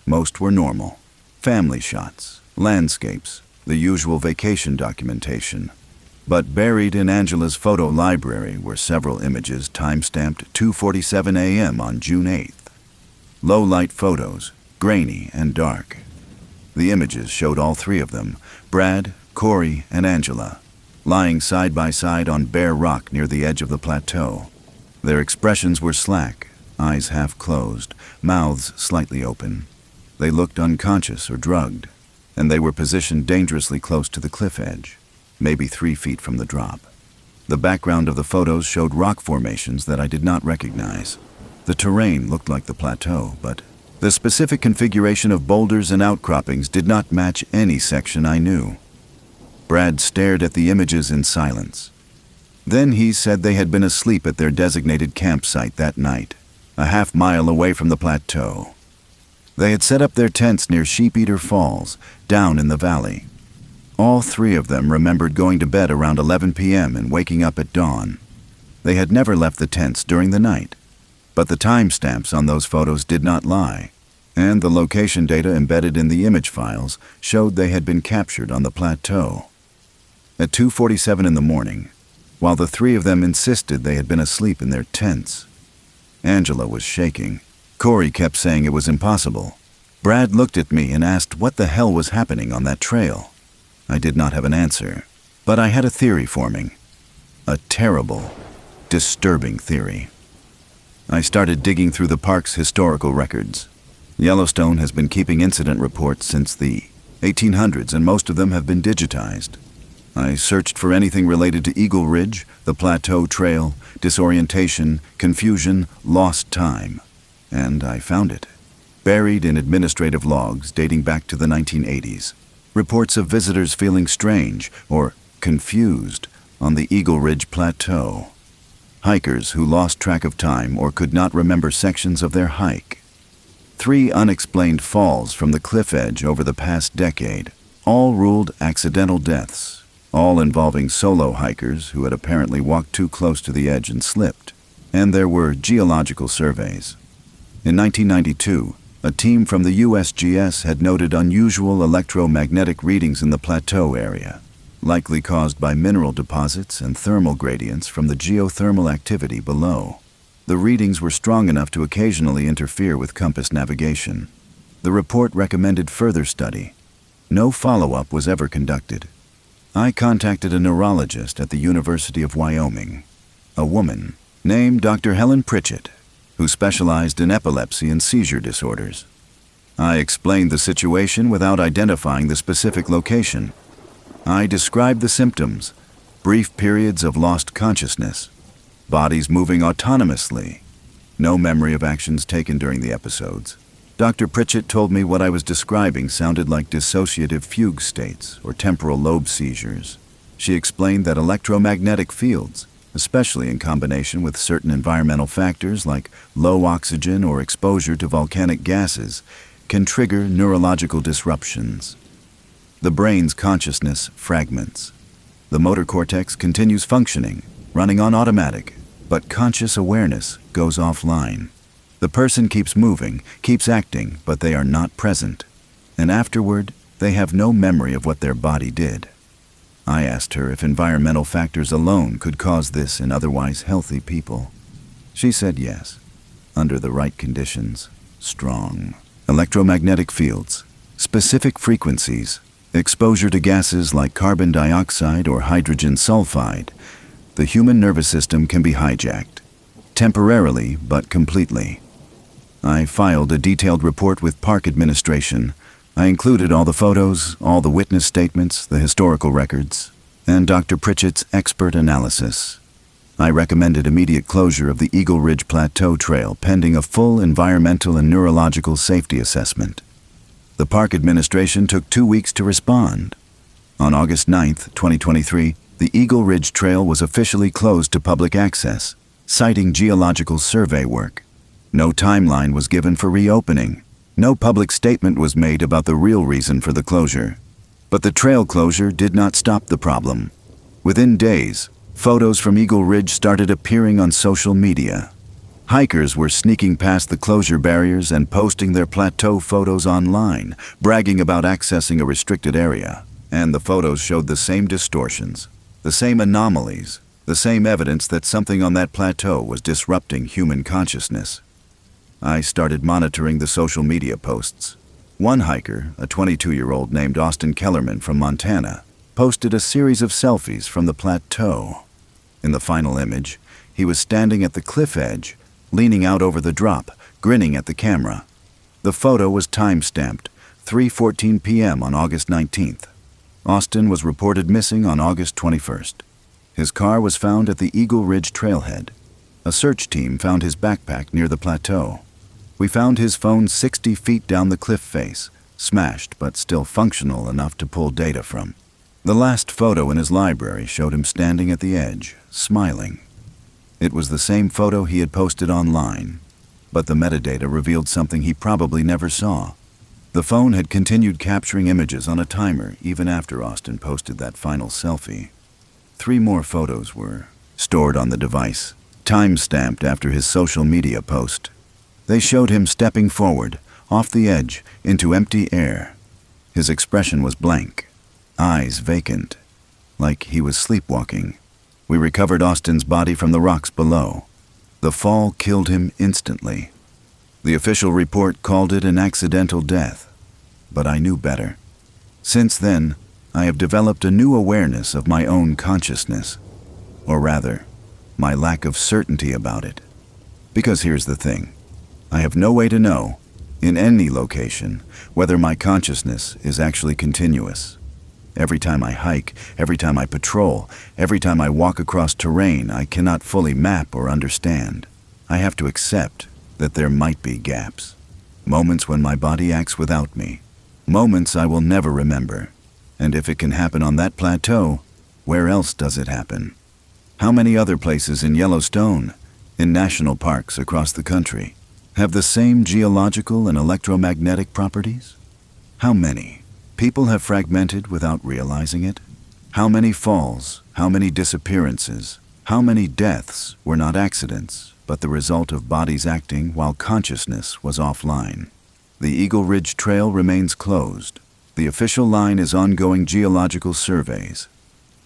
Most were normal. Family shots, landscapes, the usual vacation documentation. But buried in Angela's photo library were several images timestamped 2:47 a.m. on June 8th. Low-light photos, grainy and dark. The images showed all 3 of them, Brad, Corey, and Angela. lying side by side on bare rock near the edge of the plateau. Their expressions were slack, eyes half closed, mouths slightly open. They looked unconscious or drugged, and they were positioned dangerously close to the cliff edge, maybe 3 feet from the drop. The background of the photos showed rock formations that I did not recognize. The terrain looked like the plateau, but the specific configuration of boulders and outcroppings did not match any section I knew. Brad stared at the images in silence. Then he said they had been asleep at their designated campsite that night, a half-mile away from the plateau. They had set up their tents near Sheep-Eater Falls, down in the valley. All 3 of them remembered going to bed around 11 p.m. and waking up at dawn. They had never left the tents during the night, but the timestamps on those photos did not lie, and the location data embedded in the image files showed they had been captured on the plateau. At 2:47 in the morning, while the 3 of them insisted they had been asleep in their tents. Angela was shaking. Corey kept saying it was impossible. Brad looked at me and asked what the hell was happening on that trail. I did not have an answer, but I had a theory forming. A terrible, disturbing theory. I started digging through the park's historical records. Yellowstone has been keeping incident reports since the 1800s, and most of them have been digitized. I searched for anything related to Eagle Ridge, the Plateau Trail, disorientation, confusion, lost time. And I found it. Buried in administrative logs dating back to the 1980s. Reports of visitors feeling strange or confused on the Eagle Ridge Plateau. Hikers who lost track of time or could not remember sections of their hike. 3 unexplained falls from the cliff edge over the past decade, all ruled accidental deaths, all involving solo hikers who had apparently walked too close to the edge and slipped. And there were geological surveys. In 1992, a team from the USGS had noted unusual electromagnetic readings in the plateau area, likely caused by mineral deposits and thermal gradients from the geothermal activity below. The readings were strong enough to occasionally interfere with compass navigation. The report recommended further study. No follow-up was ever conducted. I contacted a neurologist at the University of Wyoming, a woman named Dr. Helen Pritchett, who specialized in epilepsy and seizure disorders. I explained the situation without identifying the specific location. I described the symptoms: brief periods of lost consciousness, bodies moving autonomously, no memory of actions taken during the episodes. Dr. Pritchett told me what I was describing sounded like dissociative fugue states or temporal lobe seizures. She explained that electromagnetic fields, especially in combination with certain environmental factors like low oxygen or exposure to volcanic gases, can trigger neurological disruptions. The brain's consciousness fragments. The motor cortex continues functioning, running on automatic, but conscious awareness goes offline. The person keeps moving, keeps acting, but they are not present. And afterward, they have no memory of what their body did. I asked her if environmental factors alone could cause this in otherwise healthy people. She said yes, under the right conditions, strong. Electromagnetic fields, specific frequencies, exposure to gases like carbon dioxide or hydrogen sulfide. The human nervous system can be hijacked, temporarily but completely. I filed a detailed report with Park Administration. I included all the photos, all the witness statements, the historical records, and Dr. Pritchett's expert analysis. I recommended immediate closure of the Eagle Ridge Plateau Trail pending a full environmental and neurological safety assessment. The Park Administration took 2 weeks to respond. On August 9, 2023, the Eagle Ridge Trail was officially closed to public access, citing geological survey work. No timeline was given for reopening. No public statement was made about the real reason for the closure. But the trail closure did not stop the problem. Within days, photos from Eagle Ridge started appearing on social media. Hikers were sneaking past the closure barriers and posting their plateau photos online, bragging about accessing a restricted area. And the photos showed the same distortions, the same anomalies, the same evidence that something on that plateau was disrupting human consciousness. I started monitoring the social media posts. One hiker, a 22-year-old named Austin Kellerman from Montana, posted a series of selfies from the plateau. In the final image, he was standing at the cliff edge, leaning out over the drop, grinning at the camera. The photo was time-stamped, 3:14 p.m. on August 19th. Austin was reported missing on August 21st. His car was found at the Eagle Ridge trailhead. A search team found his backpack near the plateau. We found his phone 60 feet down the cliff face, smashed but still functional enough to pull data from. The last photo in his library showed him standing at the edge, smiling. It was the same photo he had posted online, but the metadata revealed something he probably never saw. The phone had continued capturing images on a timer even after Austin posted that final selfie. 3 more photos were stored on the device, time-stamped after his social media post. They showed him stepping forward, off the edge, into empty air. His expression was blank, eyes vacant, like he was sleepwalking. We recovered Austin's body from the rocks below. The fall killed him instantly. The official report called it an accidental death, but I knew better. Since then, I have developed a new awareness of my own consciousness, or rather, my lack of certainty about it. Because here's the thing, I have no way to know, in any location, whether my consciousness is actually continuous. Every time I hike, every time I patrol, every time I walk across terrain I cannot fully map or understand. I have to accept that there might be gaps. Moments when my body acts without me. Moments I will never remember. And if it can happen on that plateau, where else does it happen? How many other places in Yellowstone, in national parks across the country, have the same geological and electromagnetic properties? How many? People have fragmented without realizing it? How many falls, how many disappearances, how many deaths were not accidents, but the result of bodies acting while consciousness was offline? The Eagle Ridge Trail remains closed. The official line is ongoing geological surveys.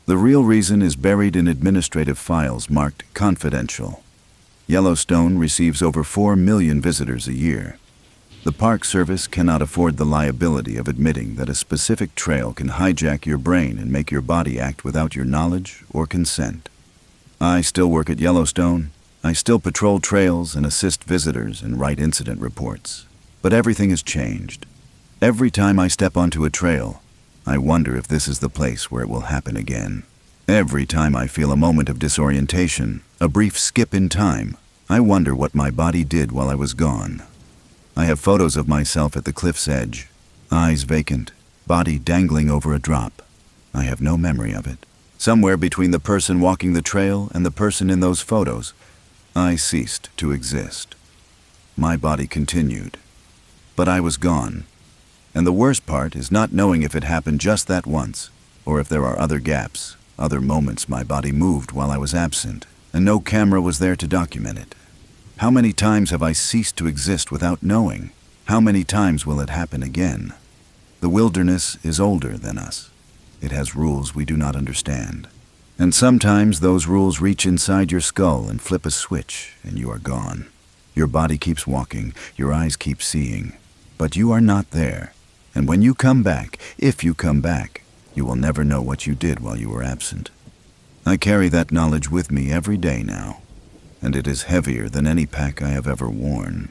The real reason is buried in administrative files marked confidential. Yellowstone receives over 4 million visitors a year. The Park Service cannot afford the liability of admitting that a specific trail can hijack your brain and make your body act without your knowledge or consent. I still work at Yellowstone. I still patrol trails and assist visitors and write incident reports. But everything has changed. Every time I step onto a trail, I wonder if this is the place where it will happen again. Every time I feel a moment of disorientation, a brief skip in time, I wonder what my body did while I was gone. I have photos of myself at the cliff's edge, eyes vacant, body dangling over a drop. I have no memory of it. Somewhere between the person walking the trail and the person in those photos, I ceased to exist. My body continued, but I was gone. And the worst part is not knowing if it happened just that once, or if there are other gaps, other moments my body moved while I was absent, and no camera was there to document it. How many times have I ceased to exist without knowing? How many times will it happen again? The wilderness is older than us. It has rules we do not understand. And sometimes those rules reach inside your skull and flip a switch, and you are gone. Your body keeps walking, your eyes keep seeing, but you are not there. And when you come back, if you come back, you will never know what you did while you were absent. I carry that knowledge with me every day now, and it is heavier than any pack I have ever worn.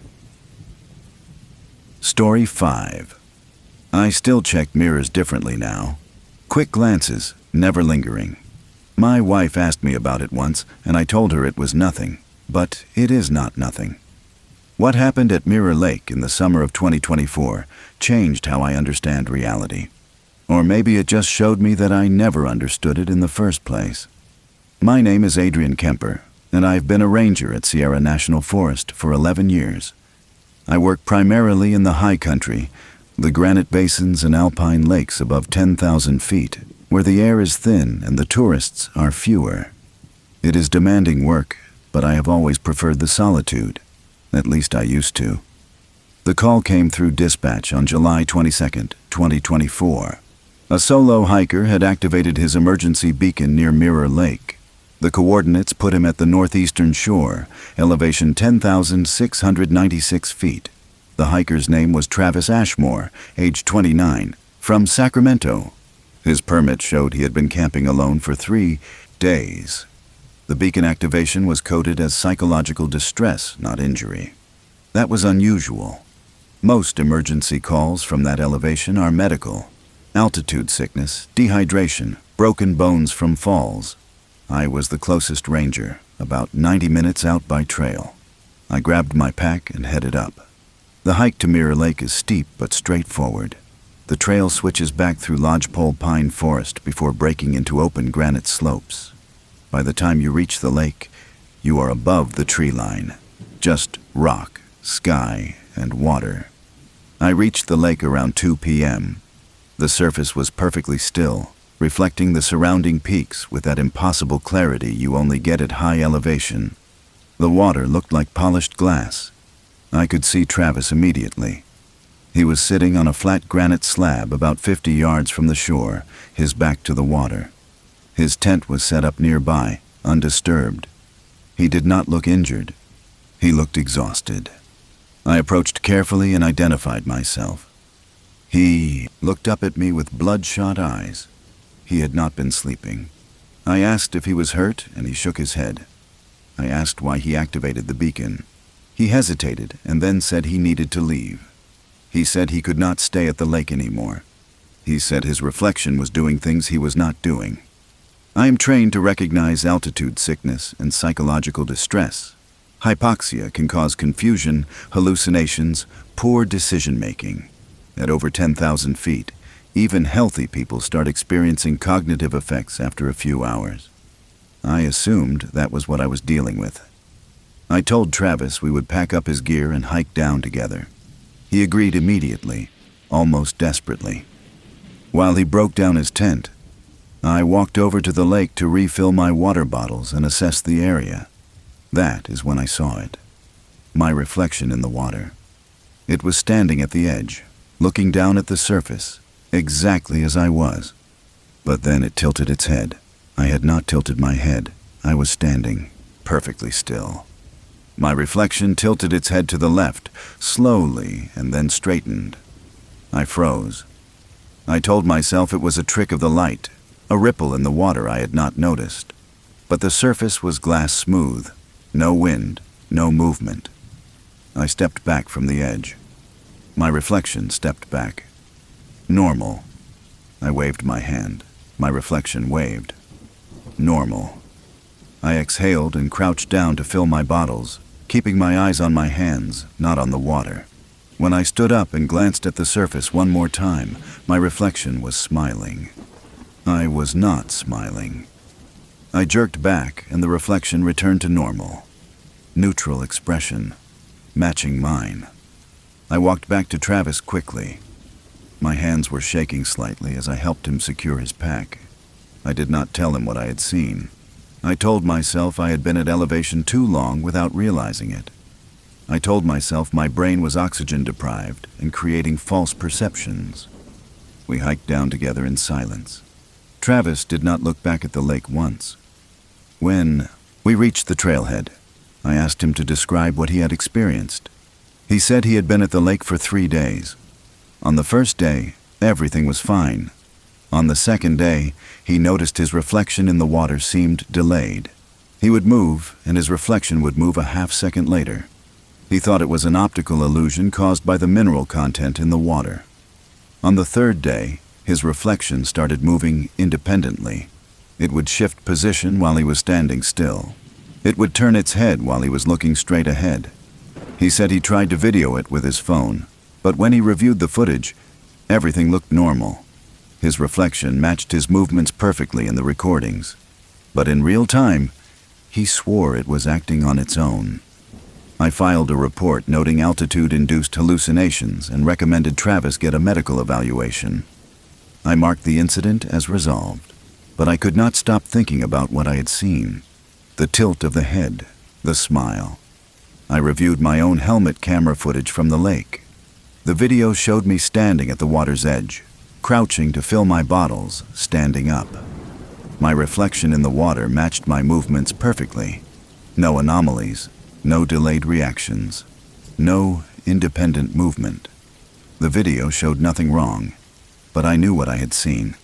Story 5. I still check mirrors differently now. Quick glances, never lingering. My wife asked me about it once, and I told her it was nothing, but it is not nothing. What happened at Mirror Lake in the summer of 2024 changed how I understand reality. Or maybe it just showed me that I never understood it in the first place. My name is Adrian Kemper, and I've been a ranger at Sierra National Forest for 11 years. I work primarily in the high country, the granite basins and alpine lakes above 10,000 feet, where the air is thin and the tourists are fewer. It is demanding work, but I have always preferred the solitude. At least I used to. The call came through dispatch on July 22, 2024. A solo hiker had activated his emergency beacon near Mirror Lake. The coordinates put him at the northeastern shore, elevation 10,696 feet. The hiker's name was Travis Ashmore, age 29, from Sacramento. His permit showed he had been camping alone for 3 days. The beacon activation was coded as psychological distress, not injury. That was unusual. Most emergency calls from that elevation are medical. Altitude sickness, dehydration, broken bones from falls. I was the closest ranger, about 90 minutes out by trail. I grabbed my pack and headed up. The hike to Mirror Lake is steep but straightforward. The trail switches back through lodgepole pine forest before breaking into open granite slopes. By the time you reach the lake, you are above the tree line. Just rock, sky, and water. I reached the lake around 2 p.m. The surface was perfectly still, reflecting the surrounding peaks with that impossible clarity you only get at high elevation. The water looked like polished glass. I could see Travis immediately. He was sitting on a flat granite slab about 50 yards from the shore, his back to the water. His tent was set up nearby, undisturbed. He did not look injured. He looked exhausted. I approached carefully and identified myself. He looked up at me with bloodshot eyes. He had not been sleeping. I asked if he was hurt, and he shook his head. I asked why he activated the beacon. He hesitated and then said he needed to leave. He said he could not stay at the lake anymore. He said his reflection was doing things he was not doing. I am trained to recognize altitude sickness and psychological distress. Hypoxia can cause confusion, hallucinations, poor decision-making. At over 10,000 feet, even healthy people start experiencing cognitive effects after a few hours. I assumed that was what I was dealing with. I told Travis we would pack up his gear and hike down together. He agreed immediately, almost desperately. While he broke down his tent, I walked over to the lake to refill my water bottles and assess the area. That is when I saw it. My reflection in the water. It was standing at the edge, looking down at the surface, exactly as I was. But then it tilted its head. I had not tilted my head. I was standing, perfectly still. My reflection tilted its head to the left, slowly, and then straightened. I froze. I told myself it was a trick of the light, a ripple in the water I had not noticed. But the surface was glass smooth, no wind, no movement. I stepped back from the edge. My reflection stepped back. Normal. I waved my hand. My reflection waved. Normal. I exhaled and crouched down to fill my bottles, keeping my eyes on my hands, not on the water. When I stood up and glanced at the surface one more time, my reflection was smiling. I was not smiling. I jerked back and the reflection returned to normal. Neutral expression, matching mine. I walked back to Travis quickly. My hands were shaking slightly as I helped him secure his pack. I did not tell him what I had seen. I told myself I had been at elevation too long without realizing it. I told myself my brain was oxygen deprived and creating false perceptions. We hiked down together in silence. Travis did not look back at the lake once. When we reached the trailhead, I asked him to describe what he had experienced. He said he had been at the lake for 3 days. On the first day, everything was fine. On the second day, he noticed his reflection in the water seemed delayed. He would move, and his reflection would move a half-second later. He thought it was an optical illusion caused by the mineral content in the water. On the third day, his reflection started moving independently. It would shift position while he was standing still. It would turn its head while he was looking straight ahead. He said he tried to video it with his phone, but when he reviewed the footage, everything looked normal. His reflection matched his movements perfectly in the recordings. But in real time, he swore it was acting on its own. I filed a report noting altitude-induced hallucinations and recommended Travis get a medical evaluation. I marked the incident as resolved, but I could not stop thinking about what I had seen. The tilt of the head, the smile. I reviewed my own helmet camera footage from the lake. The video showed me standing at the water's edge, crouching to fill my bottles, standing up. My reflection in the water matched my movements perfectly. No anomalies, no delayed reactions, no independent movement. The video showed nothing wrong, but I knew what I had seen.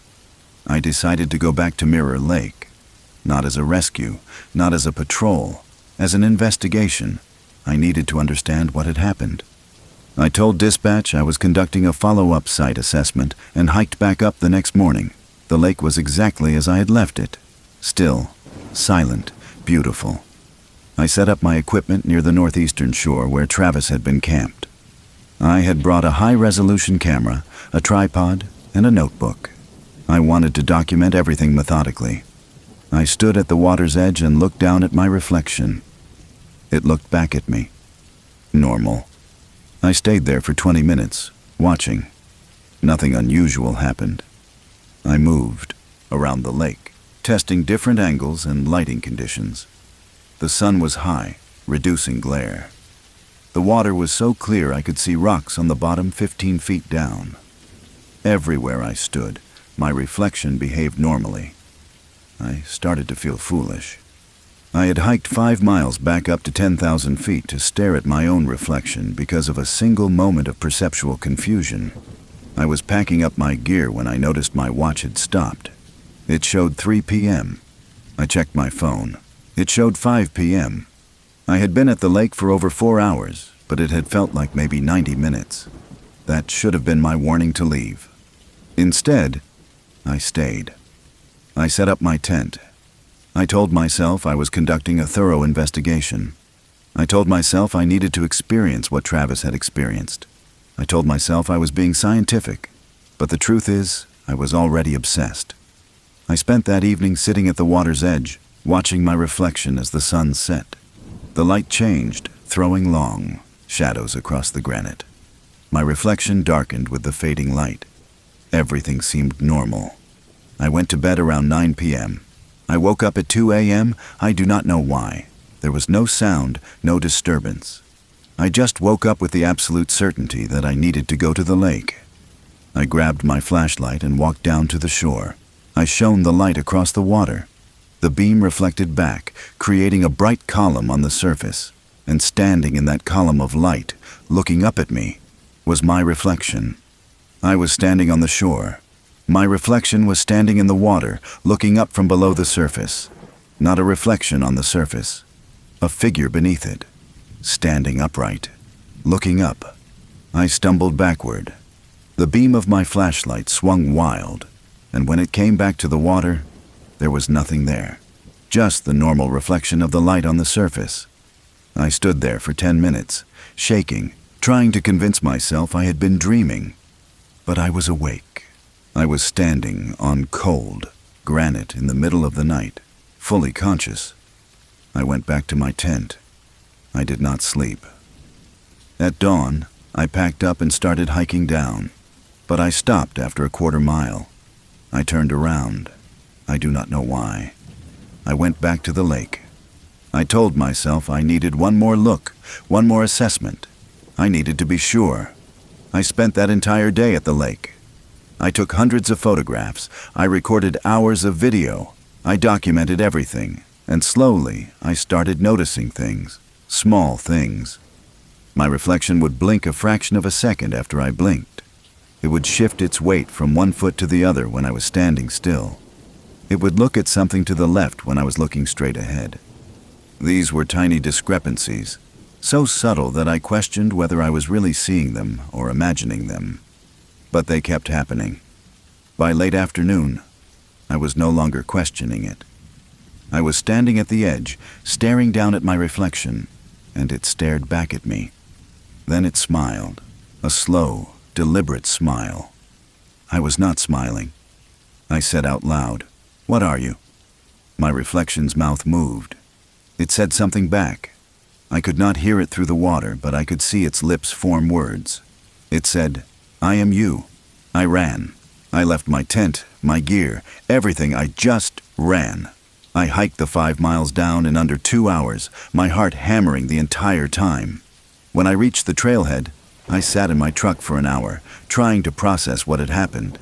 I decided to go back to Mirror Lake. Not as a rescue, not as a patrol, as an investigation. I needed to understand what had happened. I told dispatch I was conducting a follow-up site assessment and hiked back up the next morning. The lake was exactly as I had left it. Still, silent, beautiful. I set up my equipment near the northeastern shore where Travis had been camped. I had brought a high-resolution camera, a tripod, and a notebook. I wanted to document everything methodically. I stood at the water's edge and looked down at my reflection. It looked back at me. Normal. I stayed there for 20 minutes, watching. Nothing unusual happened. I moved around the lake, testing different angles and lighting conditions. The sun was high, reducing glare. The water was so clear I could see rocks on the bottom 15 feet down. Everywhere I stood, my reflection behaved normally. I started to feel foolish. I had hiked 5 miles back up to 10,000 feet to stare at my own reflection because of a single moment of perceptual confusion. I was packing up my gear when I noticed my watch had stopped. It showed 3 p.m. I checked my phone. It showed 5 p.m. I had been at the lake for over 4 hours, but it had felt like maybe 90 minutes. That should have been my warning to leave. Instead, I stayed. I set up my tent. I told myself I was conducting a thorough investigation. I told myself I needed to experience what Travis had experienced. I told myself I was being scientific, but the truth is, I was already obsessed. I spent that evening sitting at the water's edge, watching my reflection as the sun set. The light changed, throwing long shadows across the granite. My reflection darkened with the fading light. Everything seemed normal. I went to bed around 9 p.m. I woke up at 2 a.m. I do not know why. There was no sound, no disturbance. I just woke up with the absolute certainty that I needed to go to the lake. I grabbed my flashlight and walked down to the shore. I shone the light across the water. The beam reflected back, creating a bright column on the surface. And standing in that column of light, looking up at me, was my reflection. I was standing on the shore. My reflection was standing in the water, looking up from below the surface. Not a reflection on the surface. A figure beneath it. Standing upright. Looking up. I stumbled backward. The beam of my flashlight swung wild, and when it came back to the water, there was nothing there. Just the normal reflection of the light on the surface. I stood there for 10 minutes, shaking, trying to convince myself I had been dreaming. But I was awake. I was standing on cold granite in the middle of the night, fully conscious. I went back to my tent. I did not sleep. At dawn, I packed up and started hiking down, but I stopped after a quarter mile. I turned around. I do not know why. I went back to the lake. I told myself I needed one more look, one more assessment. I needed to be sure. I spent that entire day at the lake. I took hundreds of photographs. I recorded hours of video. I documented everything, and slowly I started noticing things, small things. My reflection would blink a fraction of a second after I blinked. It would shift its weight from one foot to the other when I was standing still. It would look at something to the left when I was looking straight ahead. These were tiny discrepancies, so subtle that I questioned whether I was really seeing them or imagining them. But they kept happening. By late afternoon, I was no longer questioning it. I was standing at the edge, staring down at my reflection, and it stared back at me. Then it smiled, a slow, deliberate smile. I was not smiling. I said out loud, "What are you?" My reflection's mouth moved. It said something back. I could not hear it through the water, but I could see its lips form words. It said, "I am you." I ran. I left my tent, my gear, everything. I just ran. I hiked the 5 miles down in under 2 hours, my heart hammering the entire time. When I reached the trailhead, I sat in my truck for an hour, trying to process what had happened.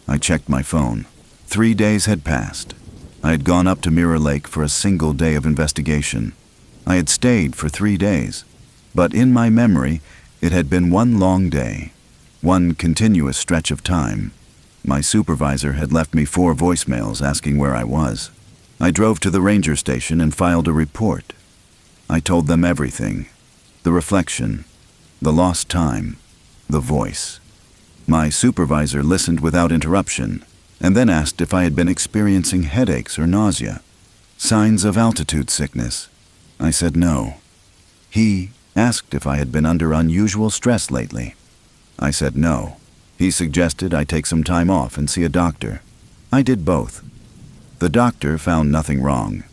I checked my phone. 3 days had passed. I had gone up to Mirror Lake for a single day of investigation. I had stayed for 3 days, but in my memory, it had been one long day, one continuous stretch of time. My supervisor had left me 4 voicemails asking where I was. I drove to the ranger station and filed a report. I told them everything. The reflection, the lost time, the voice. My supervisor listened without interruption and then asked if I had been experiencing headaches or nausea, signs of altitude sickness. I said no. He asked if I had been under unusual stress lately. I said no. He suggested I take some time off and see a doctor. I did both. The doctor found nothing wrong.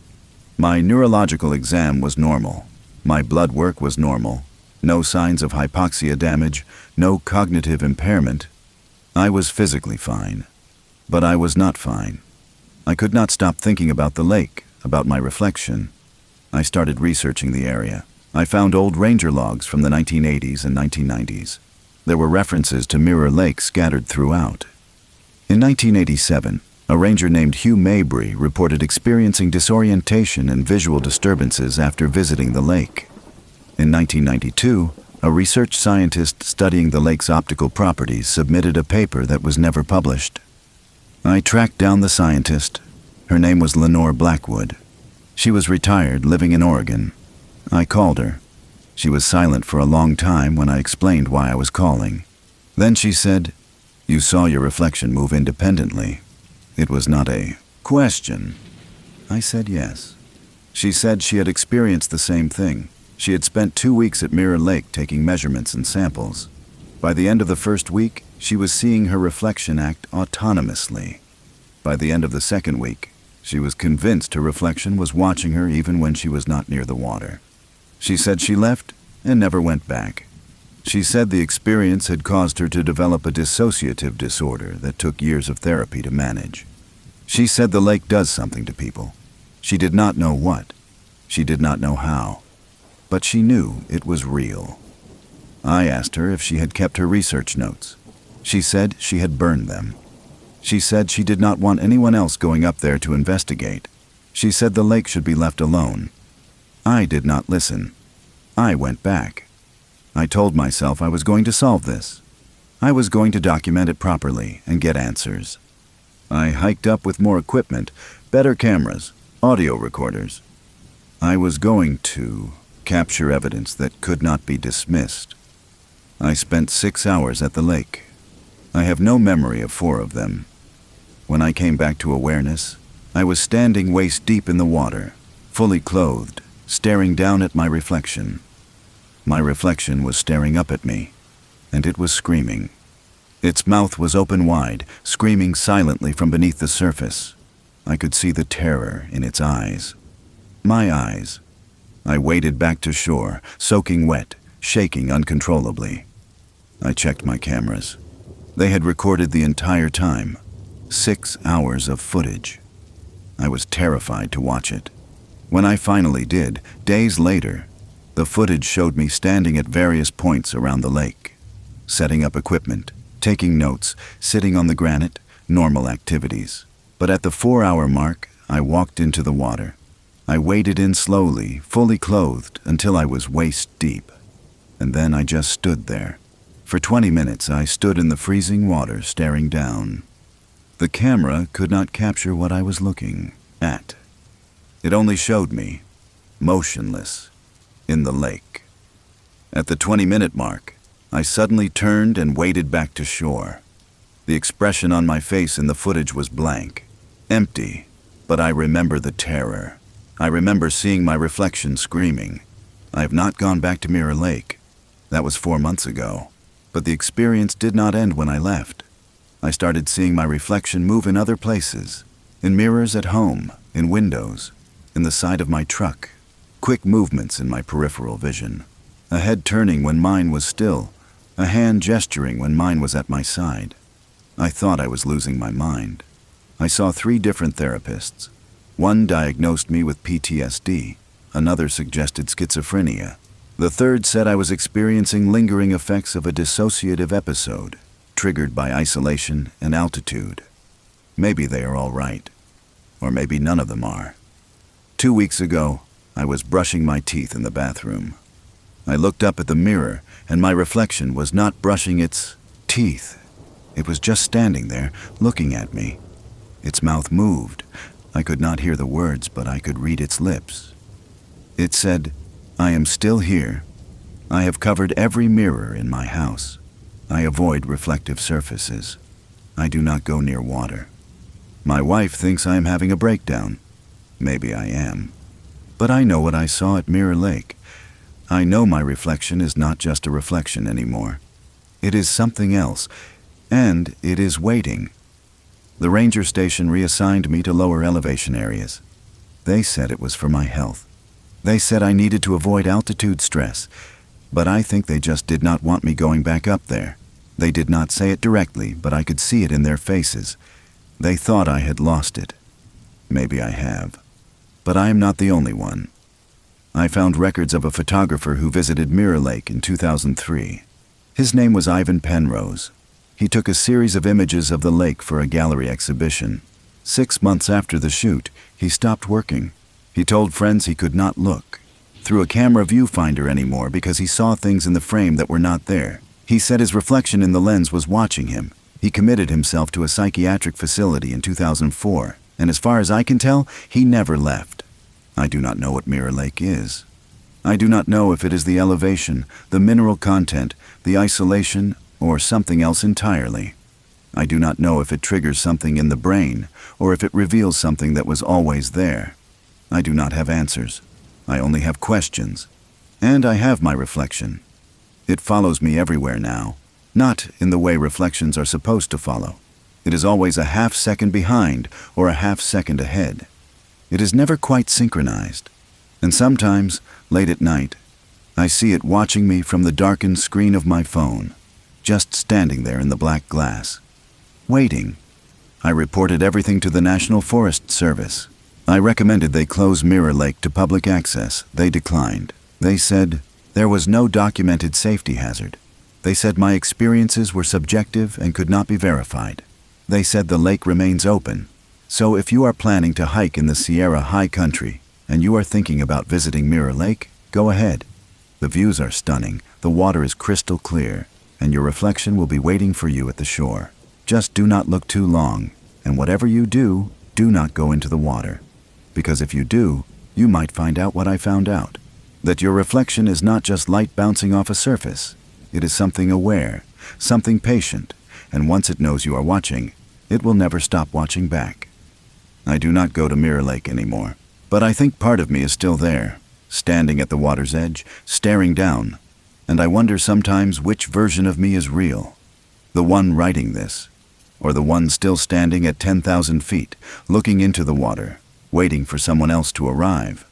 My neurological exam was normal. My blood work was normal. No signs of hypoxia damage, no cognitive impairment. I was physically fine. But I was not fine. I could not stop thinking about the lake, about my reflection. I started researching the area. I found old ranger logs from the 1980s and 1990s. There were references to Mirror Lake scattered throughout. In 1987, a ranger named Hugh Mabry reported experiencing disorientation and visual disturbances after visiting the lake. In 1992, a research scientist studying the lake's optical properties submitted a paper that was never published. I tracked down the scientist. Her name was Lenore Blackwood. She was retired, living in Oregon. I called her. She was silent for a long time when I explained why I was calling. Then she said, "You saw your reflection move independently. It was not a question." I said yes. She said she had experienced the same thing. She had spent 2 weeks at Mirror Lake taking measurements and samples. By the end of the first week, she was seeing her reflection act autonomously. By the end of the second week, she was convinced her reflection was watching her even when she was not near the water. She said she left and never went back. She said the experience had caused her to develop a dissociative disorder that took years of therapy to manage. She said the lake does something to people. She did not know what. She did not know how. But she knew it was real. I asked her if she had kept her research notes. She said she had burned them. She said she did not want anyone else going up there to investigate. She said the lake should be left alone. I did not listen. I went back. I told myself I was going to solve this. I was going to document it properly and get answers. I hiked up with more equipment, better cameras, audio recorders. I was going to capture evidence that could not be dismissed. I spent 6 hours at the lake. I have no memory of 4 of them. When I came back to awareness, I was standing waist deep in the water, fully clothed, staring down at my reflection. My reflection was staring up at me, and it was screaming. Its mouth was open wide, screaming silently from beneath the surface. I could see the terror in its eyes. My eyes. I waded back to shore, soaking wet, shaking uncontrollably. I checked my cameras. They had recorded the entire time. 6 hours of footage. I was terrified to watch it. When I finally did, days later, the footage showed me standing at various points around the lake, setting up equipment, taking notes, sitting on the granite, normal activities. But at the 4-hour mark, I walked into the water. I waded in slowly, fully clothed, until I was waist deep. And then I just stood there. For 20 minutes, I stood in the freezing water, staring down. The camera could not capture what I was looking at. It only showed me, motionless, in the lake. At the 20-minute mark, I suddenly turned and waded back to shore. The expression on my face in the footage was blank, empty, but I remember the terror. I remember seeing my reflection screaming. I have not gone back to Mirror Lake. That was 4 months ago. But the experience did not end when I left. I started seeing my reflection move in other places, in mirrors at home, in windows, in the side of my truck, quick movements in my peripheral vision, a head turning when mine was still, a hand gesturing when mine was at my side. I thought I was losing my mind. I saw 3 different therapists. One diagnosed me with PTSD, another suggested schizophrenia. The third said I was experiencing lingering effects of a dissociative episode, triggered by isolation and altitude. Maybe they are all right, or maybe none of them are. 2 weeks ago, I was brushing my teeth in the bathroom. I looked up at the mirror, and my reflection was not brushing its teeth. It was just standing there, looking at me. Its mouth moved. I could not hear the words, but I could read its lips. It said, "I am still here. I have covered every mirror in my house. I avoid reflective surfaces. I do not go near water. My wife thinks I am having a breakdown. Maybe I am. But I know what I saw at Mirror Lake. I know my reflection is not just a reflection anymore. It is something else, and it is waiting." The ranger station reassigned me to lower elevation areas. They said it was for my health. They said I needed to avoid altitude stress, but I think they just did not want me going back up there. They did not say it directly, but I could see it in their faces. They thought I had lost it. Maybe I have. But I am not the only one. I found records of a photographer who visited Mirror Lake in 2003. His name was Ivan Penrose. He took a series of images of the lake for a gallery exhibition. 6 months after the shoot, he stopped working. He told friends he could not look through a camera viewfinder anymore because he saw things in the frame that were not there. He said his reflection in the lens was watching him. He committed himself to a psychiatric facility in 2004, and as far as I can tell, he never left. I do not know what Mirror Lake is. I do not know if it is the elevation, the mineral content, the isolation, or something else entirely. I do not know if it triggers something in the brain, or if it reveals something that was always there. I do not have answers. I only have questions. And I have my reflection. It follows me everywhere now, not in the way reflections are supposed to follow. It is always a half-second behind or a half-second ahead. It is never quite synchronized. And sometimes, late at night, I see it watching me from the darkened screen of my phone, just standing there in the black glass, waiting. I reported everything to the National Forest Service. I recommended they close Mirror Lake to public access. They declined. They said there was no documented safety hazard. They said my experiences were subjective and could not be verified. They said the lake remains open. So if you are planning to hike in the Sierra High Country and you are thinking about visiting Mirror Lake, go ahead. The views are stunning, the water is crystal clear, and your reflection will be waiting for you at the shore. Just do not look too long, and whatever you do, do not go into the water. Because if you do, you might find out what I found out. That your reflection is not just light bouncing off a surface. It is something aware, something patient, and once it knows you are watching, it will never stop watching back. I do not go to Mirror Lake anymore, but I think part of me is still there, standing at the water's edge, staring down, and I wonder sometimes which version of me is real. The one writing this, or the one still standing at 10,000 feet, looking into the water, waiting for someone else to arrive.